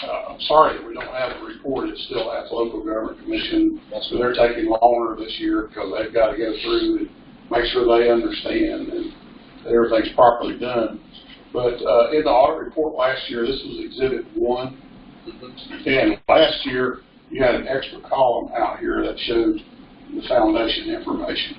I'm sorry that we don't have a report. It's still at the local government commission. So they're taking longer this year because they've got to go through and make sure they understand and that everything's properly done. But in the audit report last year, this was Exhibit 1. And last year, you had an extra column out here that showed the foundation information.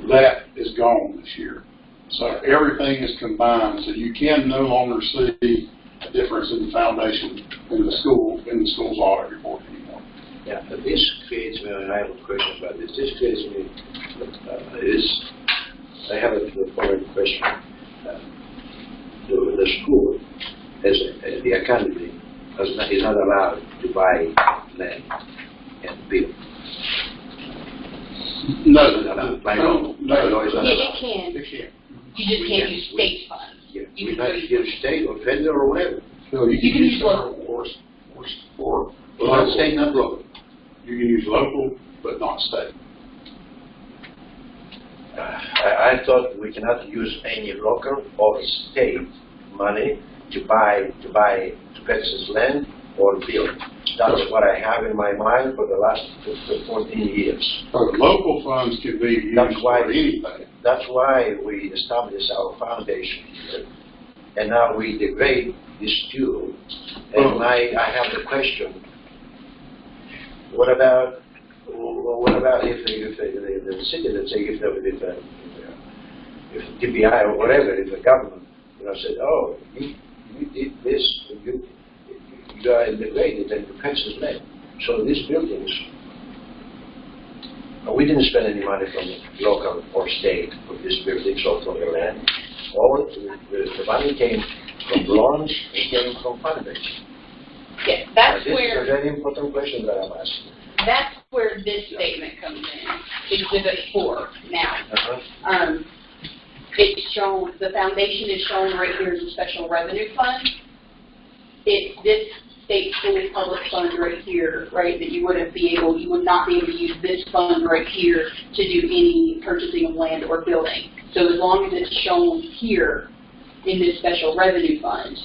That is gone this year. So everything is combined. So you can no longer see a difference in the foundation in the school's audit report anymore.
Yeah, this creates me, and I have a question about this. This creates me, I have a following question. The school, as the academy, is not allowed to buy land and build.
No,
by law.
It can.
It can't.
You just can't use state funds.
Yeah. You can use state or federal or whatever.
No, you can use local or
Not state, not local.
You can use local, but not state.
I thought we cannot use any local or state money to purchase land or build. That's what I have in my mind for the last 14 years.
So local funds can be used for anything.
That's why we established our foundation here, and now we degrade this tool. And I have the question: what about if the city, let's say, if TBI or whatever, if the government, said, oh, you did this, you are integrated and you purchase land. So these buildings, we didn't spend any money from local or state for these buildings or from the land. All the money came from loans and came from fundraising.
Yes, that's
This
where.
is a very important question that I'm asking.
That's where this statement comes in, Exhibit 4 now. It's shown, the foundation is shown right here as a special revenue fund. It's this state school public fund right here, right, that you would not be able to use this fund right here to do any purchasing of land or building. So as long as it's shown here in this special revenue fund,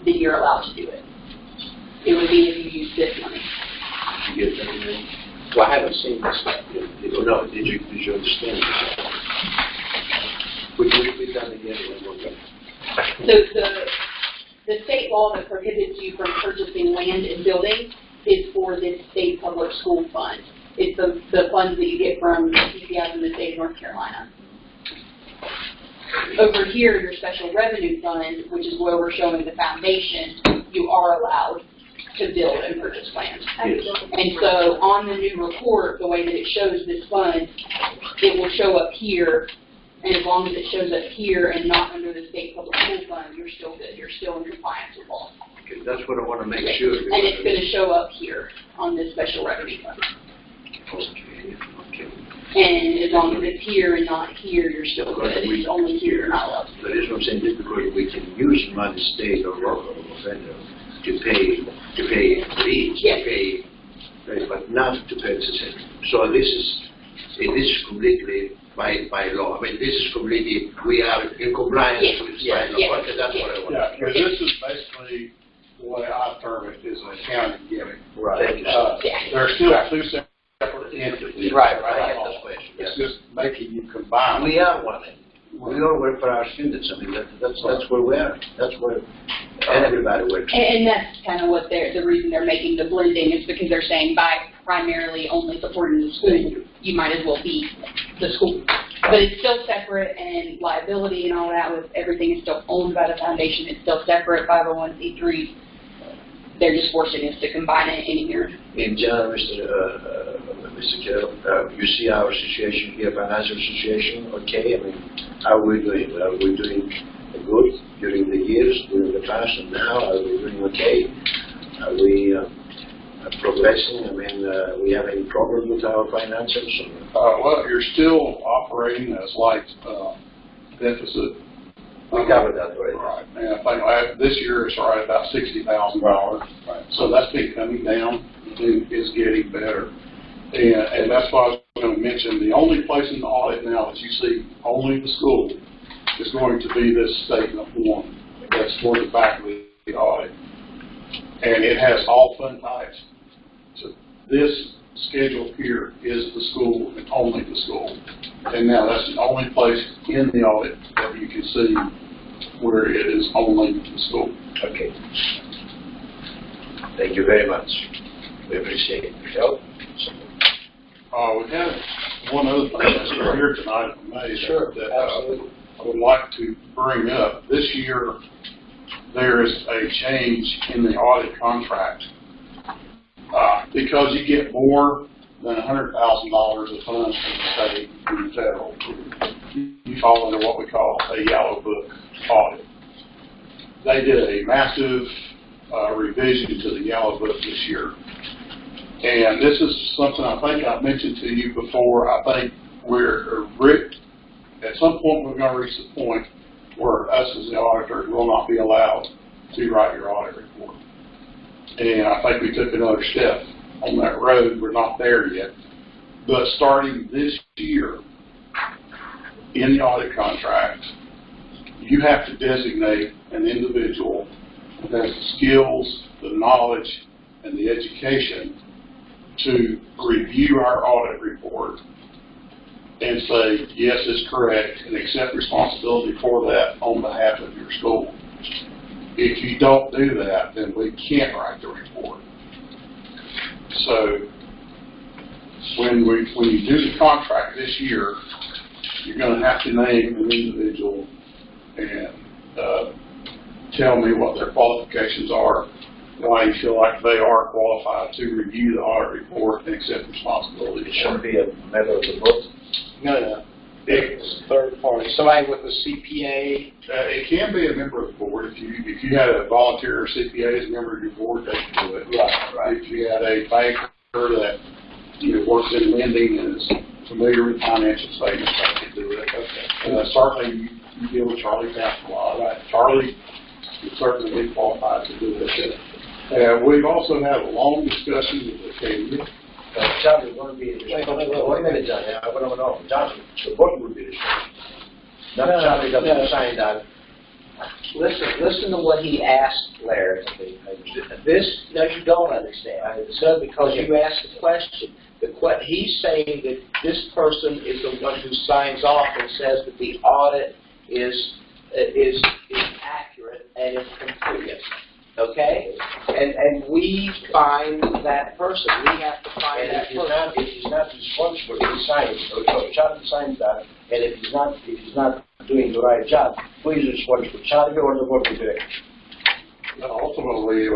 then you're allowed to do it. It would be if you use this money.
Well, I haven't seen this yet. No, did you understand this? Would you repeat that again?
So the state law that prohibits you from purchasing land and buildings is for this state public school fund. It's the funds that you get from PCI in the state of North Carolina. Over here, your special revenue fund, which is where we're showing the foundation, you are allowed to build and purchase land.
Yes.
And so on the new report, the way that it shows this fund, it will show up here, and as long as it shows up here and not under the state public school fund, you're still good. You're still in compliance with law.
Okay, that's what I want to make sure.
And it's going to show up here on this special revenue fund.
Okay.
And as long as it's here and not here, you're still good. It's only here, you're not allowed to.
That is what I'm saying, just because we can use money, state or local or federal, to pay lease,
yes.
but not to purchase it. So this is completely by law. I mean, this is completely, we are in compliance with by law.
Yes.
Okay, that's what I want.
Yeah, because this is basically, the way I term it, is an accounting gimmick.
Right.
There are still two separate entities.
Right. I have this question.
It's just making you combine.
We are one. We all work for our students. I mean, that's where we are. That's where everybody works.
And that's kind of what the reason they're making the blending is because they're saying by primarily only supporting the school, you might as well be the school. But it's still separate, and liability and all that, with everything is still owned by the foundation. It's still separate, 501c3. They're just forcing us to combine it in here.
In general, Mr. Carroll, you see our situation here, financial situation, okay? I mean, how are we doing? Are we doing good during the years, during the past, and now? Are we doing okay? Are we progressing? I mean, we have any problem with our financials?
Well, you're still operating a slight deficit.
We covered that already.
Right. And I think this year it's right about $60,000. Right. So that's been coming down. is getting better. And that's why I was going to mention, the only place in the audit now that you see only the school is going to be this statement one that's toward the back of the audit. And it has all fund types. So this schedule here is the school and only the school. And now that's the only place in the audit that you can see where it is only the school.
Okay. Thank you very much. We appreciate it. Michelle?
We have one other thing that's here tonight, if I may,
Sure,
that
absolutely.
I would like to bring up. This year, there is a change in the audit contract. Because you get more than $100,000 of funds from the state and the federal, you fall under what we call a yellow book audit. They did a massive revision to the yellow book this year. And this is something I think I've mentioned to you before. I think at some point we're going to reach the point where us as the auditors will not be allowed to write your audit report. And I think we took another step on that road. We're not there yet. But starting this year, in the audit contract, you have to designate an individual that has the skills, the knowledge, and the education to review our audit report and say, yes, it's correct, and accept responsibility for that on behalf of your school. If you don't do that, then we can't write the report. So when you do the contract this year, you're going to have to name an individual and tell me what their qualifications are, why you feel like they are qualified to review the audit report and accept responsibility.
It shouldn't be a member of the board.
No. It's third party. Somebody with a CPA.
It can be a member of the board. If you had a volunteer or CPA as a member of your board, they can do it.
Right.
If you had a banker that works in lending and is familiar with financial statements, they can do it. Okay. Certainly, you deal with Charlie Taft a lot. Right. Charlie would certainly be qualified to do this. We've also had a long discussion with Acadia.
John, we want to be, wait a minute, John, I want to know, John, the board will be responsible. Not Charlie doesn't sign that.
Listen to what he asked, Larry. This, no, you don't understand. So because you asked the question. He's saying that this person is the one who signs off and says that the audit is accurate and is complete. Okay? And we find that person. We have to find that person.
If he's not responsible, he signs, so Charlie signs that, and if he's not doing the right job, who is responsible, Charlie or the board of directors?
Ultimately,
the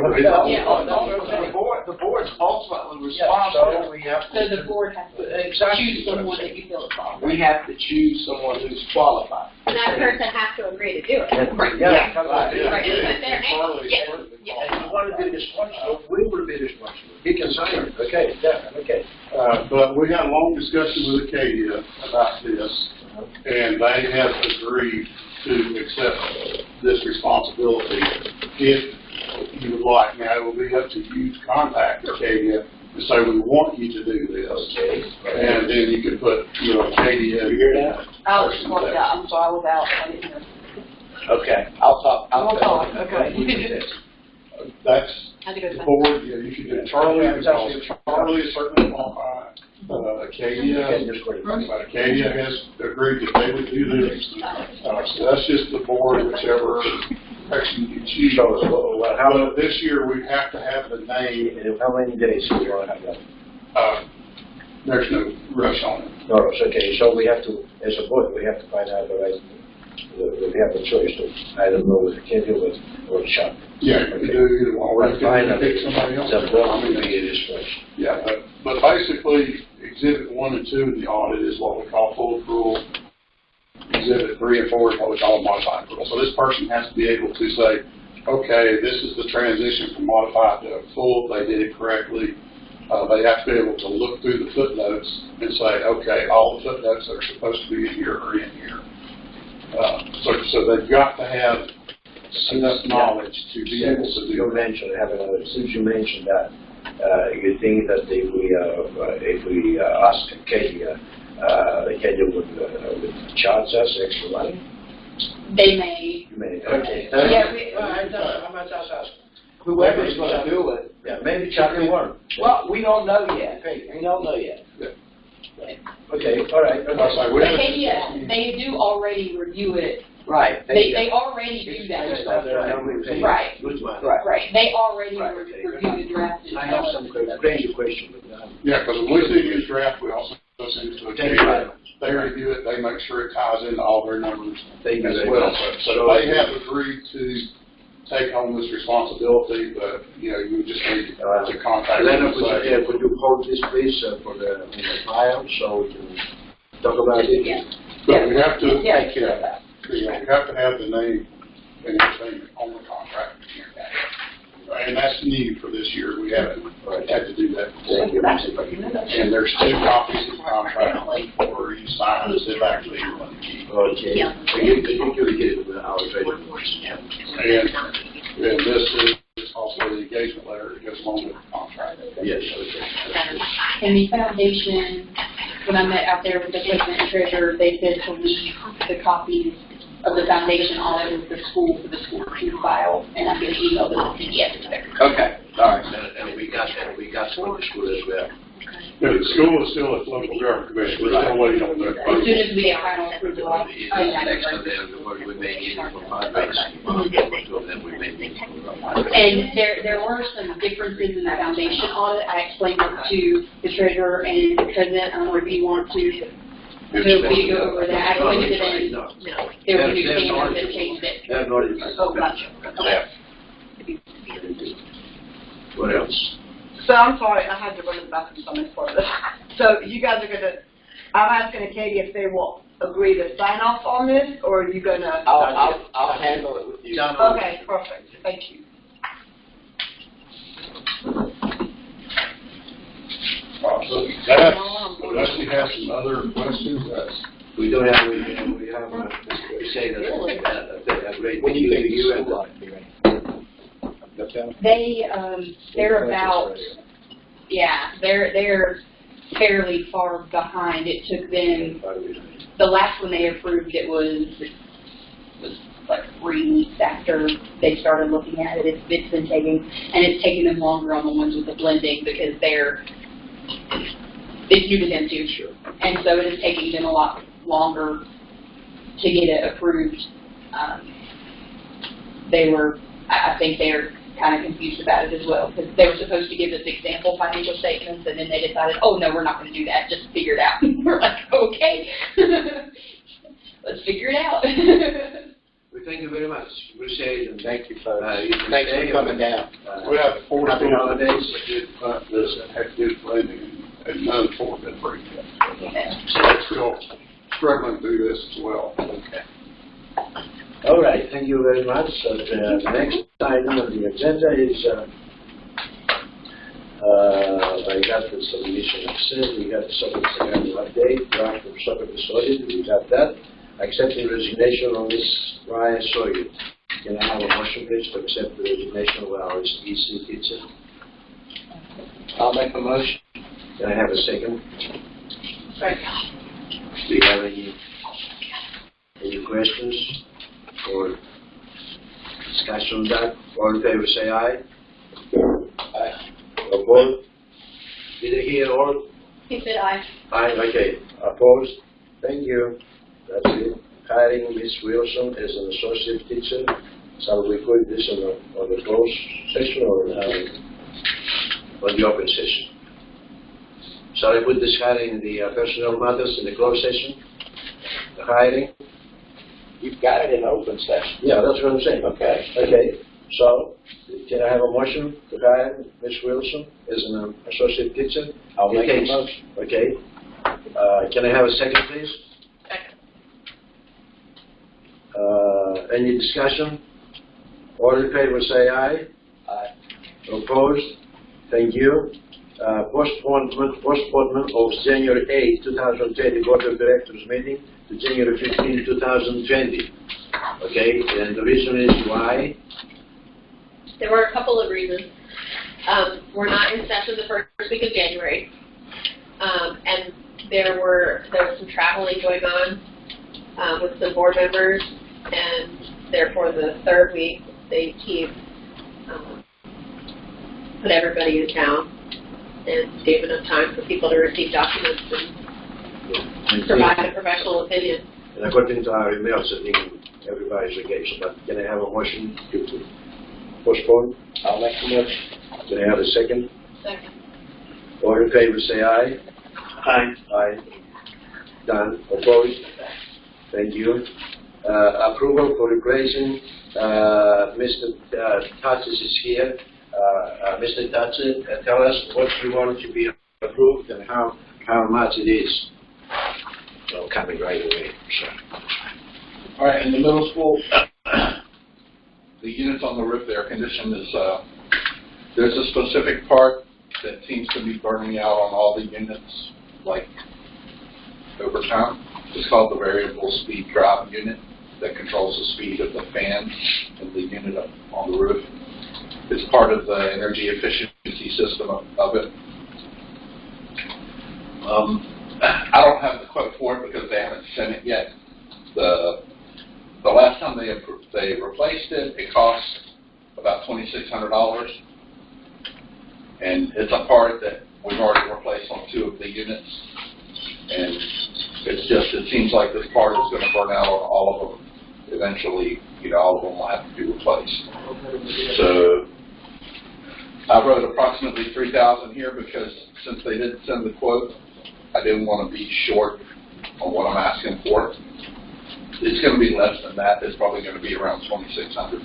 board's ultimately responsible.
So the board has to choose someone that you feel is qualified.
We have to choose someone who's qualified.
And that person has to agree to do it.
Yeah.
Right, and put their name.
And if you want to be responsible, we will be responsible. He can sign it. Okay, yeah, okay.
But we had a long discussion with Acadia about this, and they have agreed to accept this responsibility if you would like. Now, it will be up to you to contact Acadia and say, we want you to do this.
Okay.
And then you can put, Acadia.
I was out. I'm sorry, I was out. I didn't know.
Okay, I'll talk.
We'll talk, okay.
That's
I think it
the
was
board. Yeah, you can do Charlie. Charlie is certainly qualified. Acadia has agreed that they would do this. So that's just the board, whichever person you choose. But this year we have to have the name.
And how many days do you want to have that?
There's no rush on it.
No rush, okay. So we have to, as a board, we have to find out the right, we have the choice to either go with Acadia or Chuck.
Yeah, you can do either one. Or you can pick somebody else.
The board will be this way.
Yeah, but basically, Exhibit 1 and 2 of the audit is what we call full accrual. Exhibit 3 and 4 is what we call modified accrual. So this person has to be able to say, okay, this is the transition from modified to full. They did it correctly. They have to be able to look through the footnotes and say, okay, all the footnotes that are supposed to be in here are in here. So they've got to have enough knowledge to be able to do
that. Since you mentioned that, You think that if we ask Katie, Katie would charge us extra money?
They may.
You may. Okay.
How much I ask? Whoever's going to do it.
Yeah, maybe Charlie won't.
Well, we don't know yet. We don't know yet.
Okay, all right.
They do already review it.
Right.
They already do that. Right. Right. They already review the draft.
I have some crazy question.
Yeah, because when we see his draft, we also send it to the committee. They review it, they make sure it ties into all their numbers as well. So they have agreed to take on this responsibility, but, you know, you just need to contact them.
Could you hold this, please, for the file, so we can talk about it?
But we have to take care of that. We have to have the name and everything on the contract. And that's new for this year. We haven't had to do that before. And there's 2 copies of the contract where you sign and sit back to your one key.
Okay. You get it with our trading force.
And this is also the engagement letter that goes along with the contract.
Yes, okay.
And the foundation, when I met out there with the president and treasurer, they said to leave the copies of the foundation audit with the school for the school to file, and I'm going to email them to PDF to there.
Okay, all right.
And we got from the school as well.
Yeah, the school is still at local government commission. We're still waiting on their.
As soon as we get final approval, I'll
We may need it for fundraising. Then we may need it for fundraising.
And there were some differences in the foundation audit. I explained it to the treasurer and the president. I don't know if you want to go over that. I explained it to them. There was a new standard that changed it.
They have noted.
Oh, gotcha. Okay.
What else?
So I'm sorry, I had to run to the bathroom so much for this. So you guys are gonna, I'm asking Katie if they will agree to sign off on this, or are you gonna?
I'll handle it with you.
Okay, perfect, thank you.
Unless you have some other questions,
we don't have, we say that a great
When you think
you
it's
they're about, they're fairly far behind. It took them, the last one they approved, it was like 3 weeks after they started looking at it. It's been taking, and it's taking them longer on the ones with the blending because it's new to them too. Sure. And so it is taking them a lot longer to get it approved. I think they're kind of confused about it as well, because they were supposed to give us example financial statements, and then they decided, oh no, we're not going to do that, just figure it out. We're like, okay, let's figure it out.
We thank you very much. We say
thank you, folks. Thanks for coming down.
We have 4
happy holidays.
Have to do blending, and none for them break yet. So we're still struggling through this as well.
Okay. All right, thank you very much. The next item on the agenda is I got the submission of sin. We got the Socrates annual update, draft of Socrates audit. We got that. Accepting resignation on Ms. Ryan Sawyer. Can I have a motion, please, to accept the resignation of our EC teacher?
I'll make a motion.
Can I have a second? Do you have any questions or discussion on that? All in favor, say aye. Aye. Opposed? Did I hear all?
He said aye.
Aye, okay. Opposed? Thank you. That's it. Hiring Ms. Wilson as an associate teacher. Shall we put this on the closed session or on the open session? Shall I put this hiring in the personnel matters in the closed session? The hiring?
You've got it in open session.
Yeah, that's what I'm saying.
Okay.
Okay. So, can I have a motion to hire Ms. Wilson as an associate teacher?
I'll make a motion.
Okay. Can I have a second, please? Any discussion? All in favor say aye.
Aye.
Opposed? Thank you. Postponement of January 8, 2020 Board of Directors meeting to January 15, 2020. Okay, and the reason is why?
There were a couple of reasons.
We're not in session the first week of January. And there was some traveling going on with some board members, and therefore the third week the team put everybody in town and gave enough time for people to receive documents and provide a professional opinion.
And according to our emails, I think everybody's engaged, but can I have a motion to postpone?
I'll make a motion.
Can I have a second?
Second.
All in favor say aye.
Aye.
Aye. Done. Opposed? Thank you. Approval for replacing Mr. Tatsis is here. Mr. Tatsis, tell us what you want to be approved and how much it is. So coming right away. So.
All right, in the middle school, the units on the roof, the air condition is, there's a specific part that seems to be burning out on all the units, like over time. It's called the variable speed drive unit that controls the speed of the fan in the unit up on the roof. It's part of the energy efficiency system of it. I don't have the quote for it because they haven't sent it yet. The last time they replaced it, it cost about $2,600, and it's a part that we've already replaced on 2 of the units, and it seems like this part is going to burn out on all of them. Eventually, all of them will have to be replaced. So I wrote approximately $3,000 here because since they didn't send the quote, I didn't want to be short on what I'm asking for. It's going to be less than that. It's probably going to be around $2,600.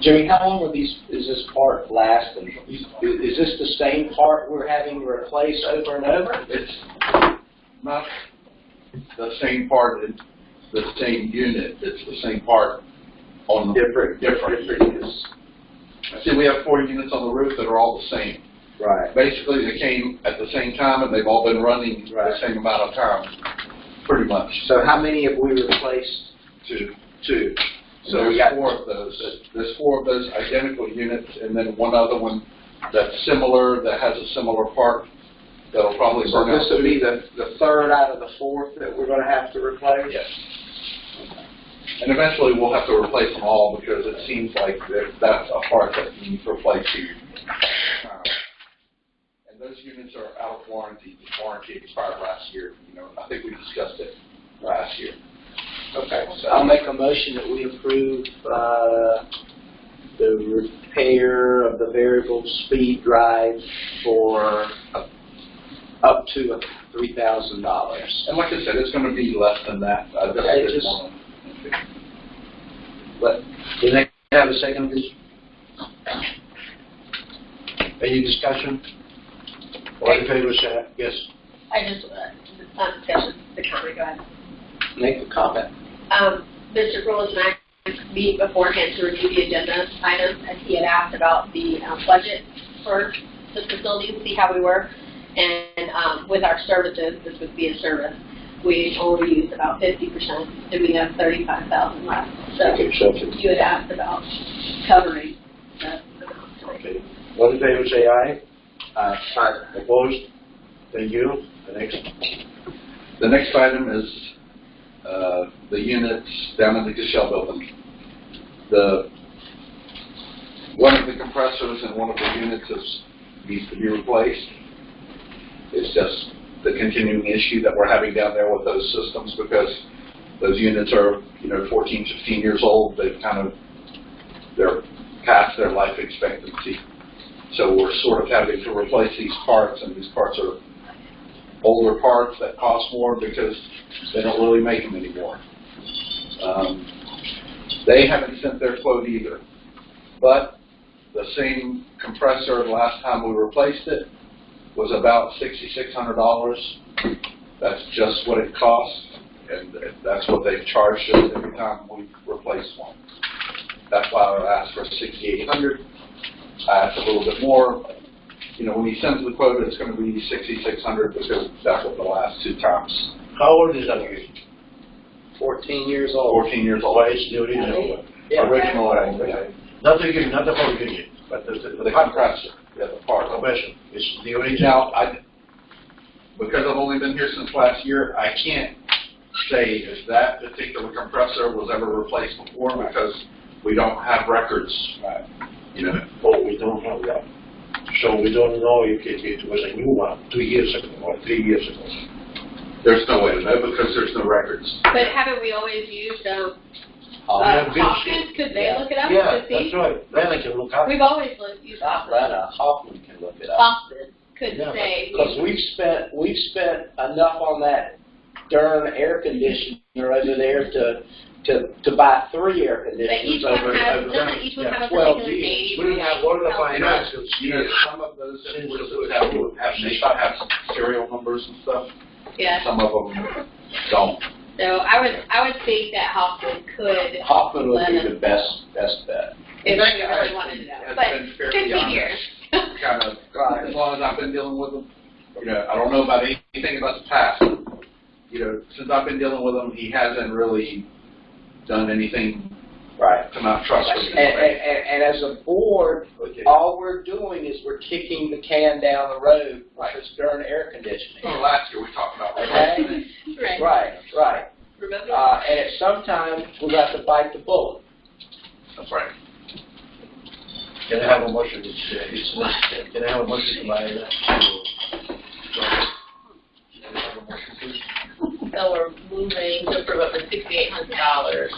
Jimmy, how long is this part lasting? Is this the same part we're having to replace over and over?
It's not the same part in the same unit. It's the same part on different units. See, we have 4 units on the roof that are all the same.
Right.
Basically, they came at the same time, and they've all been running the same amount of time, pretty much.
So how many have we replaced?
2. So
we
there's
got
4 of those. There's 4 of those identical units, and then one other one that's similar, that has a similar part that'll probably
So
burn out.
this will be the 3rd out of the 4th that we're going to have to replace?
Yes. And eventually we'll have to replace them all because it seems like that's a part that needs replacing. And those units are out of warranty. The warranty expired last year. I think we discussed it last year.
Okay, so I'll make a motion that we approve the repair of the variable speed drive for up to $3,000.
And like I said, it's going to be less than that.
But can I have a second, please? Any discussion? All in favor, say yes.
I just, discussion, the comment, go ahead.
Make a comment.
Mr. Rowland and I meet beforehand to review the agenda items, and he had asked about the budget for the facility to see how we were. And with our services, this would be a service, we only used about 50%, and we have $35,000 left. So you had asked about covering that amount.
Okay. All in favor, say aye. Aye. Opposed? Thank you.
The next item is the units down in the Cashel building. One of the compressors in one of the units needs to be replaced. It's just the continuing issue that we're having down there with those systems because those units are, 14, 15 years old. They're past their life expectancy. So we're sort of having to replace these parts, and these parts are older parts that cost more because they don't really make them anymore. They haven't sent their quote either. But the same compressor the last time we replaced it was about $6,600. That's just what it cost, and that's what they've charged us every time we replace one. That's why I asked for $6,800. I asked a little bit more. When he sends the quote, it's going to be $6,600 because that's what the last 2 times.
How old is that unit?
14 years old.
14 years old.
Why is the original one?
Yeah.
Original.
Not the unit, not the whole unit. But
The compressor, yeah, the part.
Compressor, it's the original.
Now, because I've only been here since last year, I can't say if that particular compressor was ever replaced before because we don't have records.
Right.
You know.
Oh, we don't have that. So we don't know if it was a new one 2 years ago or 3 years ago.
There's no way to know because there's no records.
But haven't we always used, Hopkins? Could they look it up
Yeah,
to see?
that's right. Lena can look up.
We've always used
Not
Hopkins.
Lena, Hoffman can look it up.
Hoppus could
Yeah,
say.
Because we've spent enough on that darn air conditioner over there to buy 3 air
But
conditioners
each one
over
has,
over
doesn't each one have a
12
particular
years.
name?
We have one of the financials
You know,
here.
some of those have serial numbers and stuff.
Yeah.
Some of them don't.
So I would think that Hopkins could.
Hoffman would be
Lena,
the best bet.
if
That
we
guy
really wanted to know.
has
But
been fairly
15 years.
Kind of, as long as I've been dealing with him, you know, I don't know about anything about the past. You know, since I've been dealing with him, he hasn't really done anything
Right.
to not trust him.
And as a board, all we're doing is we're kicking the can down the road with this darn air conditioning.
Well, last year we talked about that.
Okay?
Right.
Right.
Remember?
And at some time, we got to bite the bullet.
That's right.
Can I have a motion? Can I have a motion by that? Can I have a motion, please?
So we're moving to approve up to $6,800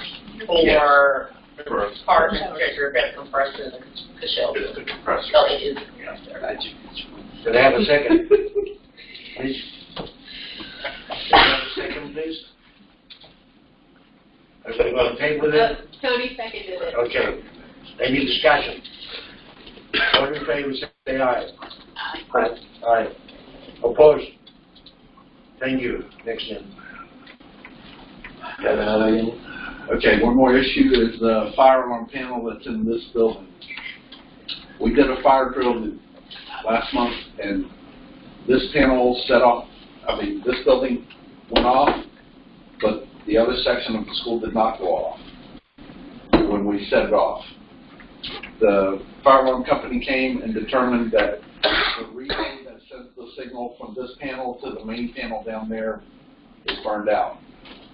for
For
part of the treasurer credit compressor and the shell.
It's the compressor.
So it is the compressor.
Can I have a second? Please. Can I have a second, please? Everybody got a tape with it?
Tony seconded it.
Okay. Any discussion? All in favor, say aye. Aye. Aye. Opposed? Thank you. Next in.
Okay, one more issue is the fire alarm panel that's in this building. We did a fire drill last month, and this panel set off, this building went off, but the other section of the school did not go off when we set it off. The fire alarm company came and determined that the relay that sends the signal from this panel to the main panel down there is burned out.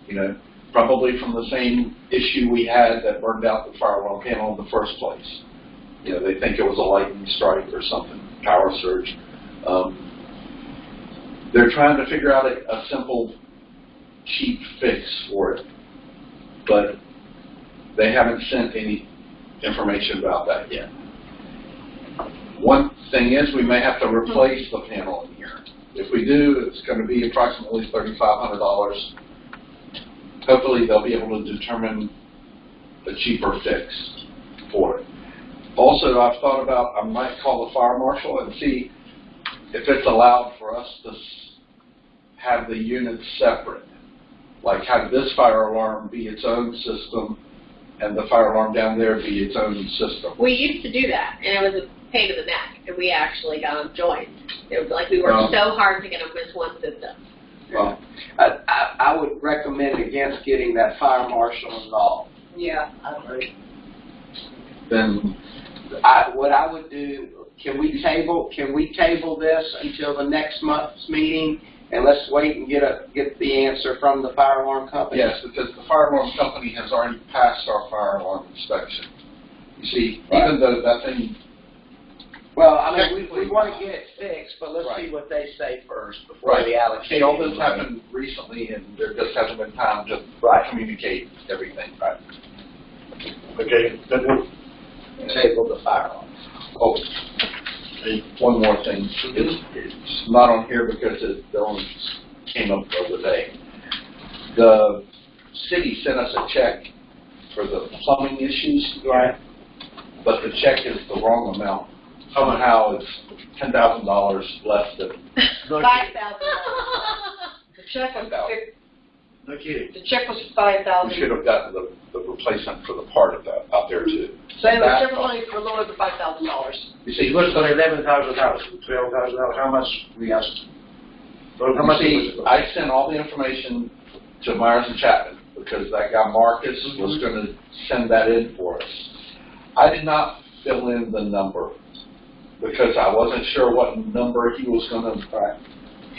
You know, probably from the same issue we had that burned out the fire alarm panel in the first place. You know, they think it was a lightning strike or something, power surge. They're trying to figure out a simple, cheap fix for it, but they haven't sent any information about that yet. One thing is we may have to replace the panel in here. If we do, it's going to be approximately $3,500. Hopefully they'll be able to determine a cheaper fix for it. Also, I've thought about, I might call the fire marshal and see if it's allowed for us to have the units separate. Like have this fire alarm be its own system and the fire alarm down there be its own system.
We used to do that, and it was a pain in the neck, and we actually got them joined. It was like we worked so hard to get them as one system.
Well, I would recommend against getting that fire marshal involved.
Yeah, I agree.
Then
What I would do, can we table this until the next month's meeting, and let's wait and get the answer from the fire alarm company?
yes, because the fire alarm company has already passed our fire alarm inspection. You see, even though that thing.
Well, I mean, we want to get it fixed, but let's see what they say first before we allocate.
See, all this happened recently, and there just hasn't been time to communicate everything. Right.
Okay, then we'll
Table the fire alarm.
Oh, and one more thing. It's not on here because it only came up the other day. The city sent us a check for the plumbing issues,
Right.
but the check is the wrong amount. Somehow it's $10,000 less than.
no
$5,000.
kidding.
The check was
No kidding.
the check was $5,000.
We should have gotten the replacement for the part of that out there too.
Saying the check was only for lower than $5,000.
You see, it was for $11,000, $12,000. How much we asked? Well, how much?
See, I sent all the information to Myers and Chapman because that guy Marcus was going to send that in for us. I did not fill in the number, because I wasn't sure what number he was gonna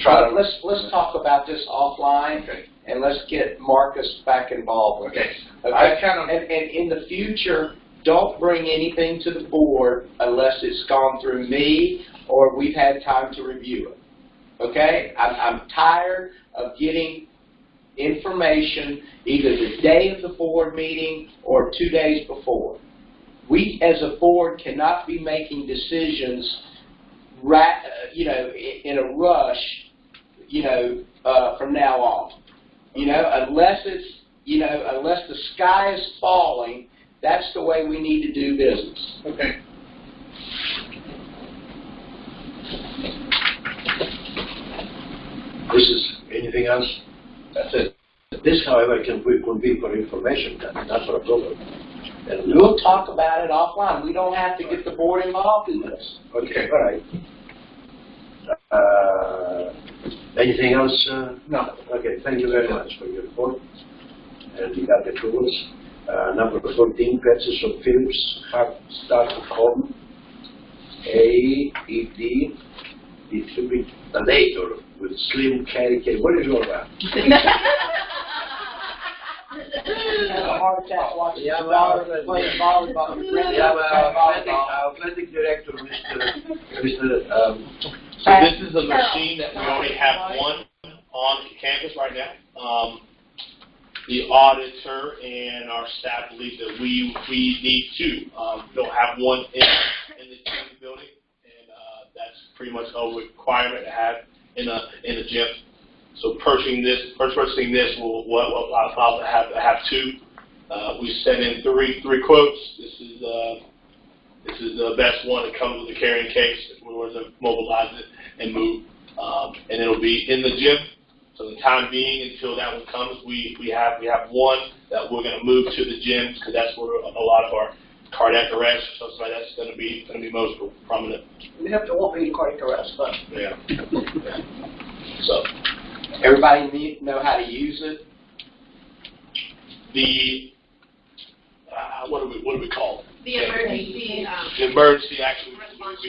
try to.
Let's talk about this offline,
Okay.
and let's get Marcus back involved with
Okay.
this. Okay?
I kind of.
And in the future, don't bring anything to the board unless it's gone through me or we've had time to review it. Okay? I'm tired of getting information either the day of the board meeting or 2 days before. We as a board cannot be making decisions in a rush, from now on. Unless the sky is falling, that's the way we need to do business.
Okay.
This is, anything else?
That's it.
This, however, can be for information, not for a program. And
We'll talk about it offline. We don't have to get the board involved in this.
okay, all right. Anything else?
No.
Okay, thank you very much for your report. And you got the tools. Number 14, Patches of Phillips, start of home. AED, it should be a later with slim carry case. What is all about?
A heart attack watching
Yeah,
his daughter playing volleyball.
Athletic director, Mr.
So this is a machine that we already have one on campus right now. The auditor and our staff believe that we need two. Don't have one in the gym building, and that's pretty much a requirement to have in a gym. So purchasing this will allow us to have two. We sent in three quotes. This is the best one that comes with the carrying case if we were to mobilize it and move. And it'll be in the gym. So the time being until that one comes, we have one that we're going to move to the gym because that's where a lot of our cardiac arrest or something like that's going to be most prominent.
We have to won't be cardiac arrest, but
Yeah. So
Everybody know how to use it?
the what do we call it?
The emergency.
The emergency action response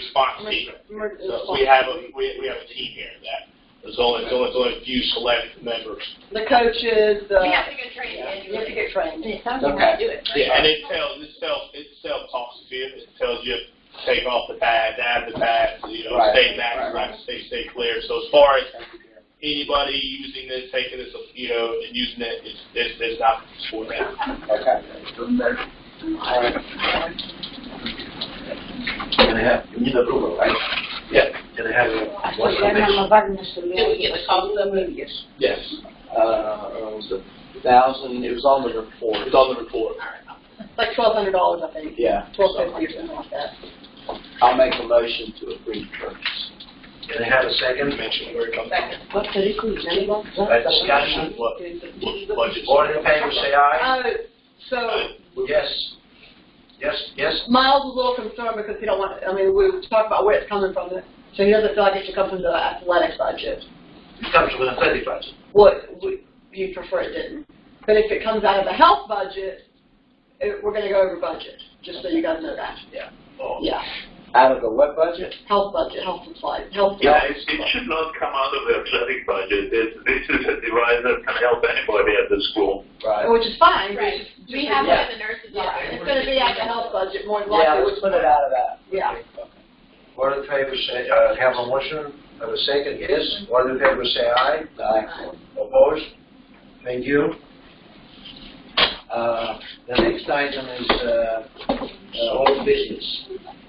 team. So we have a team here that there's only a few select members.
the coaches,
We have to get trained.
you have to get trained.
Okay.
Yeah, and it self-talks to you. It tells you take off the pads, add the pads,
Right.
stay back, stay clear. So as far as anybody using this, taking this, and using it, it's not for them.
Okay. All right.
Can I have, you need approval, right?
Yeah.
Can I have what's the next?
Did we get the cost of it?
Yes.
Was it 1,000? It was on the report.
It's on the report.
Like $1,200, I think.
Yeah.
$1,250 or something like that.
I'll make a motion to approve purchase.
Can I have a second?
Mention where it comes
Second.
Discussion?
from. What budget?
All in favor, say aye.
So
Yes. Yes.
Miles is a little concerned because he don't want, we talked about where it's coming from, so he doesn't feel like it should come from the athletic budget.
It comes from an athletic budget.
You prefer it didn't. But if it comes out of the health budget, we're going to go over budget, just so you guys know that.
Yeah. Oh.
Yeah.
Out of the what budget?
Health budget, health supplies, health.
Yeah, it should not come out of the athletic budget. This is a device that can help anybody at the school.
Right.
Which is fine.
Right.
Just
We have
yeah.
one in the nurse's
Yeah,
office.
it's going to be out of the health budget more than
Yeah,
likely.
let's put it out of that.
Yeah.
All in favor, say, have a motion, have a second, yes. All in favor, say aye.
Aye.
Opposed? Thank you. The next item is old business.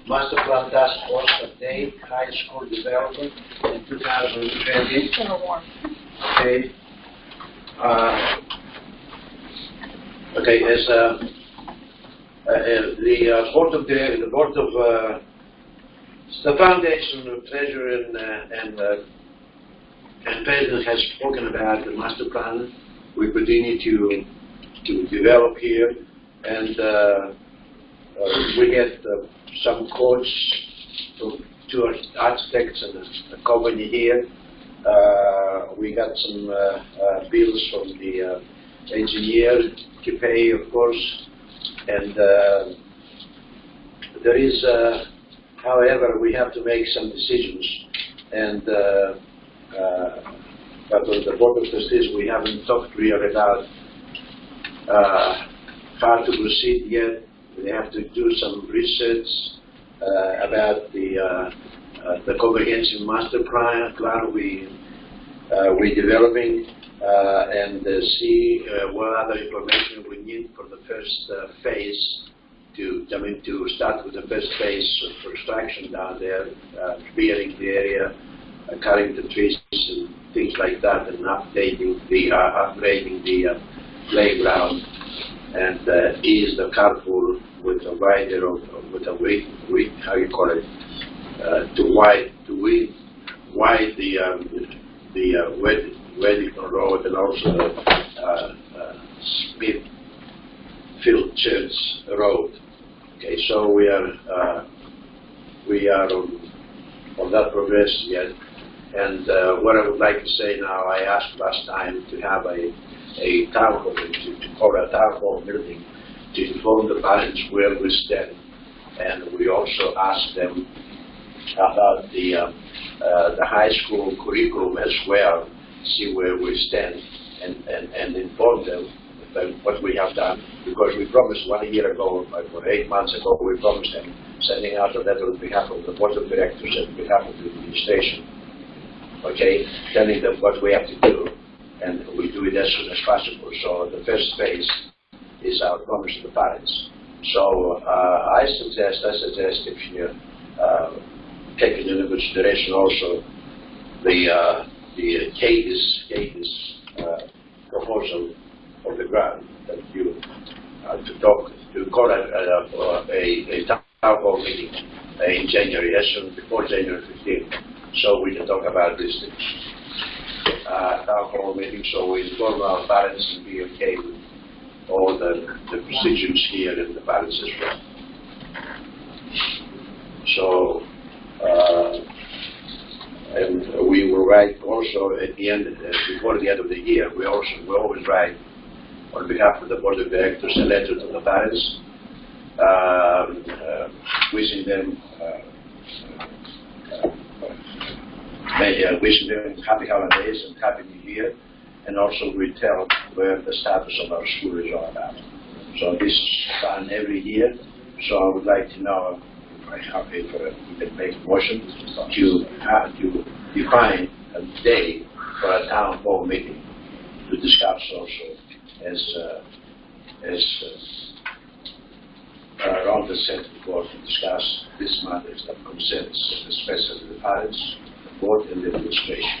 Master Plan Task Force update, high school development in 2020. Okay. Okay, as the foundation treasurer and president has spoken about the master plan. We continue to develop here, and we get some quotes from two architects and a company here. We got some bills from the engineer to pay, of course, and there is, however, we have to make some decisions, and but on the Board of Trustees, we haven't talked really about how to proceed yet. We have to do some research about the comprehensive master plan we're developing, and see what other information we need for the first phase to start with the first phase of construction down there, clearing the area, cutting the trees and things like that, and upgrading the playground, and ease the carpool with a wider with a width, how you call it, to wide the Weddington Road, and also the Smithfield Church Road. Okay, so we are on that progress yet. And what I would like to say now, I asked last time to have a town hall, to call a town hall meeting to inform the parents where we stand, and we also asked them about the high school curriculum as well, see where we stand, and inform them about what we have done, because we promised 1 year ago, or 8 months ago, we promised them sending out a letter on behalf of the board of directors and on behalf of the administration, okay, telling them what we have to do, and we do it as soon as possible. So the first phase is our promise to the parents. So I suggest if you take into consideration also the Katie's proposal of the grant, that you to call a town hall meeting in January, as soon before January 15th, so we can talk about this town hall meeting, so we inform our parents and be okay with all the procedures here and the parents as well. So, and we will write also at the end, before the end of the year, we always write on behalf of the board of directors a letter to the parents, wishing them wishing them happy holidays and happy New Year, and also we tell where the status of our school is all about. So this is done every year. So I would like to know if we can make a motion to define a day for a town hall meeting to discuss also around the center board to discuss these matters that concerns especially the parents, the board, and the administration,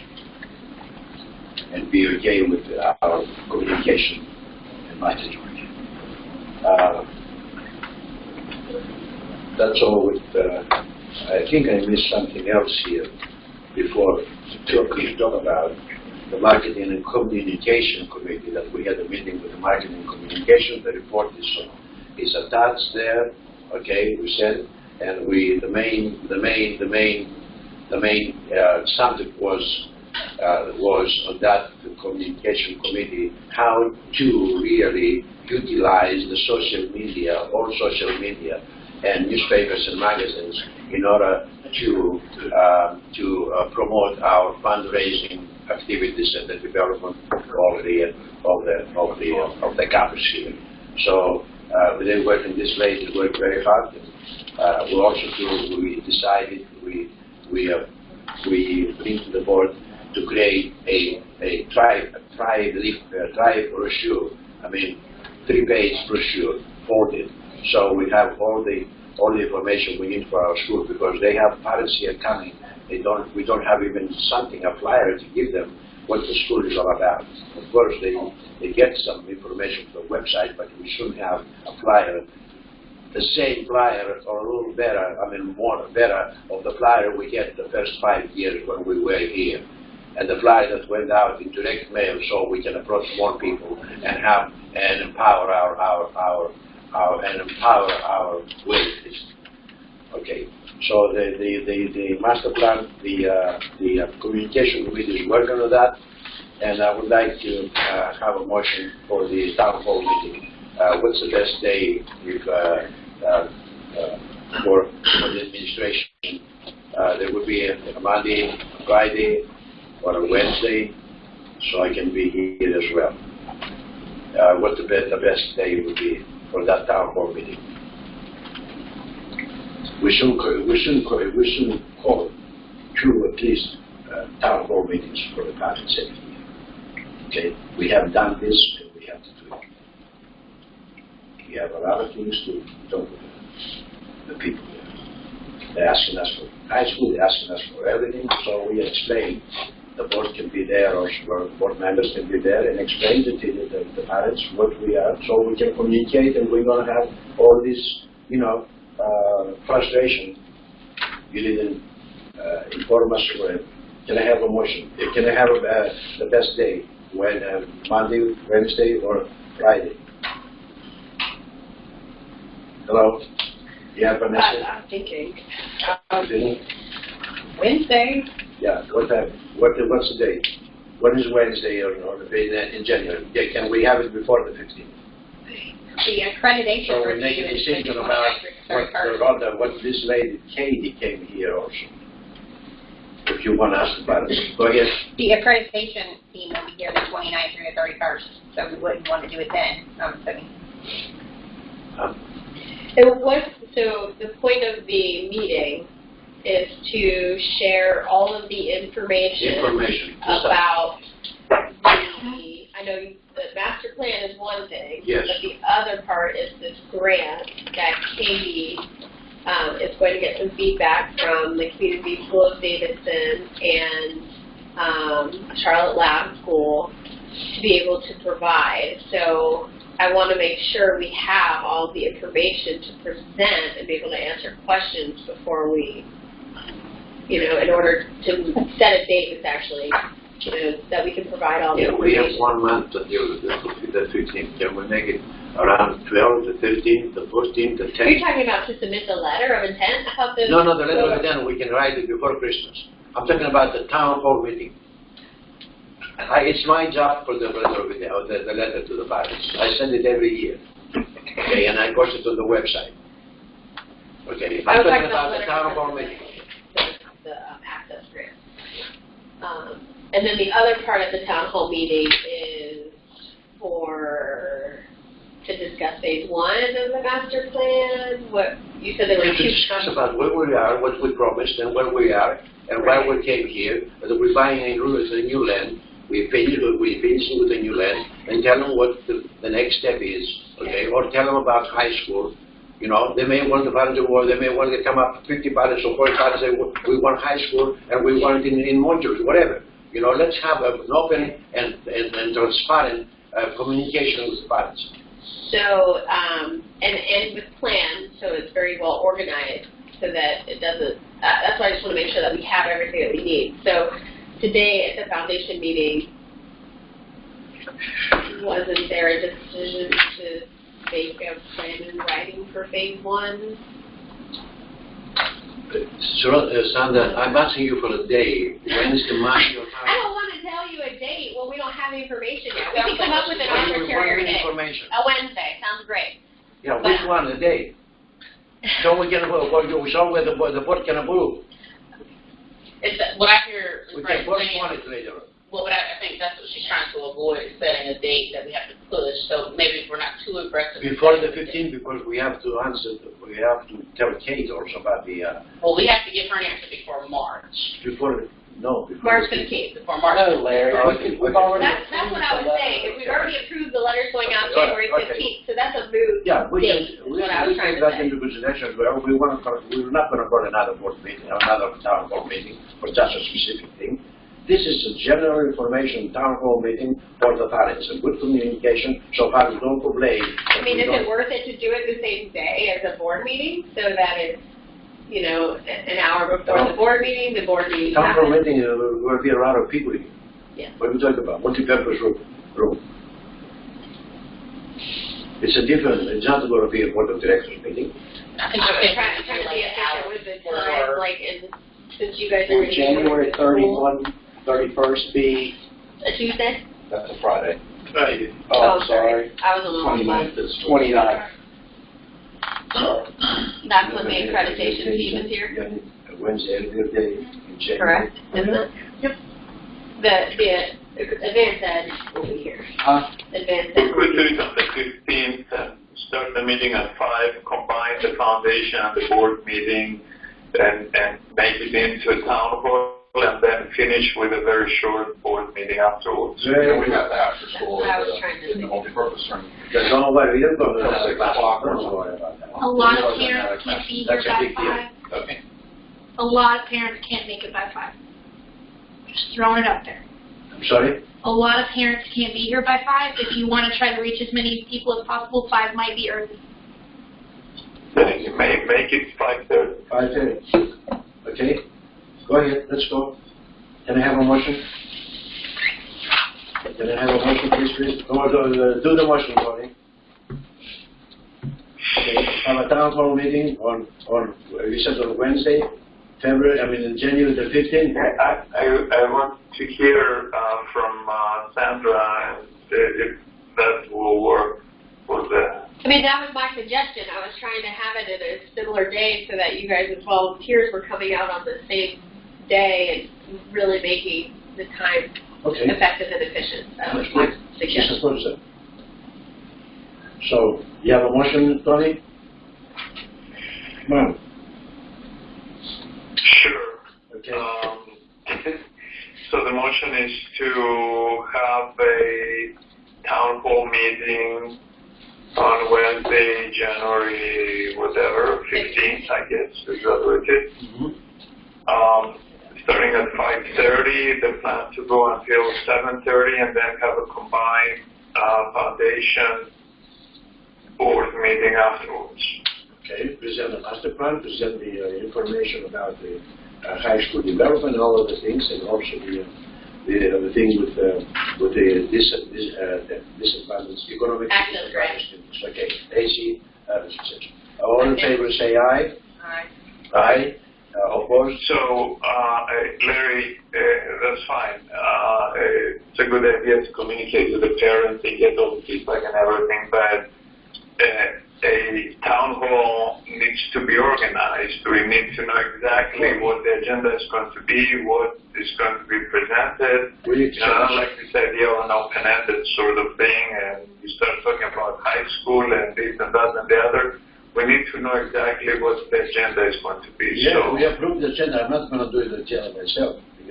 and be okay with our communication and message. That's all with, I think I missed something else here before to talk about the Marketing and Communication Committee, that we had a meeting with the Marketing and Communication. The report is attached there, okay, we said, and the main subject was on that communication committee, how to really utilize the social media, all social media, and newspapers and magazines in order to promote our fundraising activities and the development of the campus here. So they work in this way. They work very hard. We decided we bring to the board to create a tribe brochure. I mean, 3-page brochure folded. So we have all the information we need for our school, because they have parents here coming. We don't have even a flyer to give them what the school is all about. Of course, they get some information from the website, but we should have a flyer. The same flyer, or a little better, better of the flyer we get the first 5 years when we were here. And the flyer that went out in direct mail, so we can approach more people and empower our wait list. Okay. So the master plan, the communication committee is working on that, and I would like to have a motion for the town hall meeting. What's the best day for the administration. There would be a Monday, a Friday, or a Wednesday, so I can be here as well. What the best day would be for that town hall meeting? We shouldn't call two at least town hall meetings for the public safety. Okay, we have done this and we have to do it. We have a lot of things to talk with the people there. They're asking us for high school, they're asking us for everything, so we explain. The board can be there, or board members can be there and explain to the parents what we are, so we can communicate, and we're going to have all this, frustration. You didn't inform us whatever. Can I have a motion? Can I have the best day? When Monday, Wednesday, or Friday? Hello? Yeah, Vanessa?
I'm thinking.
Vinny?
Wednesday.
Yeah, what time? What's the date? What is Wednesday or in January? Yeah, can we have it before the 15th?
The accreditation
So we're
review
making a
is
decision
the
about what this lady, Katie, came here also. If you want to ask about it, go ahead.
The accreditation team will be here the 29th through the 31st, so we wouldn't want to do it then, I'm assuming.
So the point of the meeting is to share all of the information about I know the master plan is one thing,
yes,
but the other part is this grant that Katie is going to get some feedback from the Community School of Davidson and Charlotte Lab School to be able to provide. So I want to make sure we have all the information to present and be able to answer questions before we, in order to set a date that's actually, that we can provide all the information.
We have 1 month to deal with the 15th. Can we make it around 12, the 13th, the 14th, the 10th?
You're talking about to submit the letter of intent? I thought
No, the letter of intent, we can write it before Christmas. I'm talking about the town hall meeting. It's my job for the letter of intent, the letter to the parents. I send it every year. Okay, and I post it on the website. Okay, I'm talking about the town hall meeting.
The access grant. And then the other part of the town hall meeting is to discuss phase 1 of the master plan. What you said there were
to discuss about where we are, what we promised, and where we are, and why we came here. Whether we're buying a new land, we finish with the new land, and tell them what the next step is. Okay, or tell them about high school. They may want to volunteer, or they may want to come up 50 parents or 40 parents and say, we want high school and we want it in Montrose, whatever. Let's have an open and transparent communication with the parents.
So, and with plans, so it's very well organized, so that it doesn't. That's why I just want to make sure that we have everything that we need. So, today at the foundation meeting, wasn't there a decision to make a plan in writing for phase 1?
Sandra, I'm asking you for a day. When is the master time?
I don't want to tell you a date when we don't have the information yet. We can come up with an arbitrary date. A Wednesday sounds great.
Yeah, which one? A day? So we can show where the board can approve.
What I hear
we can postpone it later.
Well, but I think that's what she's trying to avoid, setting a date that we have to push. So maybe we're not too aggressive.
Before the 15th, because we have to answer, we have to tell Kate also about the.
Well, we have to give her an answer before March.
Before
March 15th.
Before March.
No, Larry.
That's what I was saying. If we've already approved the letters going out January 15th, so that's a moot.
Yeah, we
date.
can take that into consideration. We're not going to call another board meeting, another town board meeting for just a specific thing. This is a general information town hall meeting for the parents, and good communication, so parents don't complain.
I mean, is it worth it to do it the same day as a board meeting, so that it's, an hour before the board meeting happens?
Town hall meeting will be a lot of people here.
Yeah.
What are we talking about? Multi-purpose room. It's not going to be a board of directors meeting.
I think
I'm trying to be efficient with the time, since you guys are.
Will January 31st be?
A Tuesday?
That's a Friday.
Friday.
Oh, sorry.
I was a little.
29th is 29th.
That's when the accreditation team is here.
Wednesday, every day in January.
Correct, isn't it? Yep. The advanced ed will be here. Advanced
We
ed.
could do it on the 15th and start the meeting at 5, combine the foundation and the board meeting, and make it into a town hall, and then finish with a very short board meeting afterwards.
And we have the after school
That's what I was trying to
in the
think.
multi-purpose room.
Don't worry, we don't go to
Till
the
6 o'clock or
Don't worry about that.
A lot of parents can't be here
That's a
by
big deal.
5.
Okay.
A lot of parents can't make it by 5. Just throwing it out there.
I'm sorry?
A lot of parents can't be here by 5. If you want to try to reach as many people as possible, 5 might be early.
Then you may make it 5:30.
5:30. Okay? Go ahead, let's go. Can I have a motion? Can I have a motion, please? Do the motion, Tony. Okay, have a town hall meeting on you said on Wednesday, in January the 15th.
I want to hear from Sandra if that will work for the.
I mean, that was my suggestion. I was trying to have it at a similar day so that you guys as volunteers were coming out on the same day and really making the time
Okay.
effective and efficient. That was my suggestion.
So, you have a motion, Tony? Come on.
Sure.
Okay.
So the motion is to have a town hall meeting on Wednesday, January, 15th, I guess, is that what it is?
Mm-hmm.
Starting at 5:30, the plan to go until 7:30, and then have a combined foundation board meeting afterwards.
Okay, present the master plan, present the information about the high school development, all of the things, and also the thing with the disadvantage, economic
Access grant.
students. Okay, AC, all in favor say aye.
Aye.
Aye. Opposed?
So, Larry, that's fine. It's a good idea to communicate to the parents and get all the feedback and everything, but a town hall needs to be organized. We need to know exactly what the agenda is going to be, what is going to be presented. Not like this idea of an open-ended sort of thing, and you start talking about high school and this and that and the other. We need to know exactly what the agenda is going to be.
Yeah,
so
we approved the agenda. I'm not going to do the agenda myself. If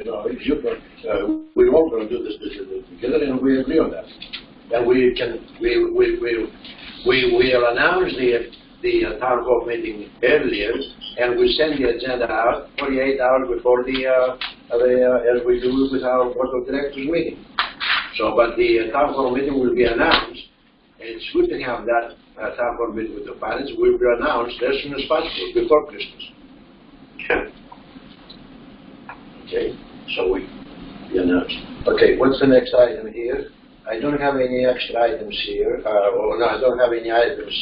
we all going to do this together, and we agree on that. And we will announce the town hall meeting earlier, and we send the agenda out 48 hours before as we do with our board of directors meeting. So, but the town hall meeting will be announced, and it's good to have that town hall meeting with the parents. Will be announced as soon as possible before Christmas. Okay, so we announced. Okay, what's the next item here? I don't have any extra items here. No, I don't have any items.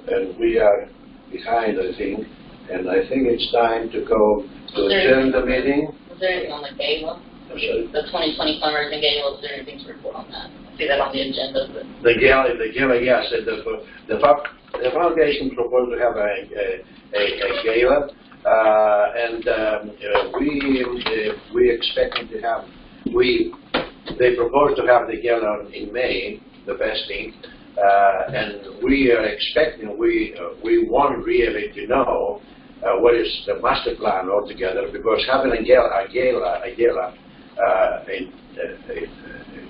And we are behind, I think. And I think it's time to go to adjourn the meeting.
Was there anything on the gala?
I'm sorry?
The 2020 fundraising gala, was there anything to report on that? I see that on the agenda, but.
The gala, yes. The foundation proposed to have a gala. We expecting to have, they proposed to have the gala in May, the vesting, and we are expecting, we want really to know what is the master plan altogether, because having a gala,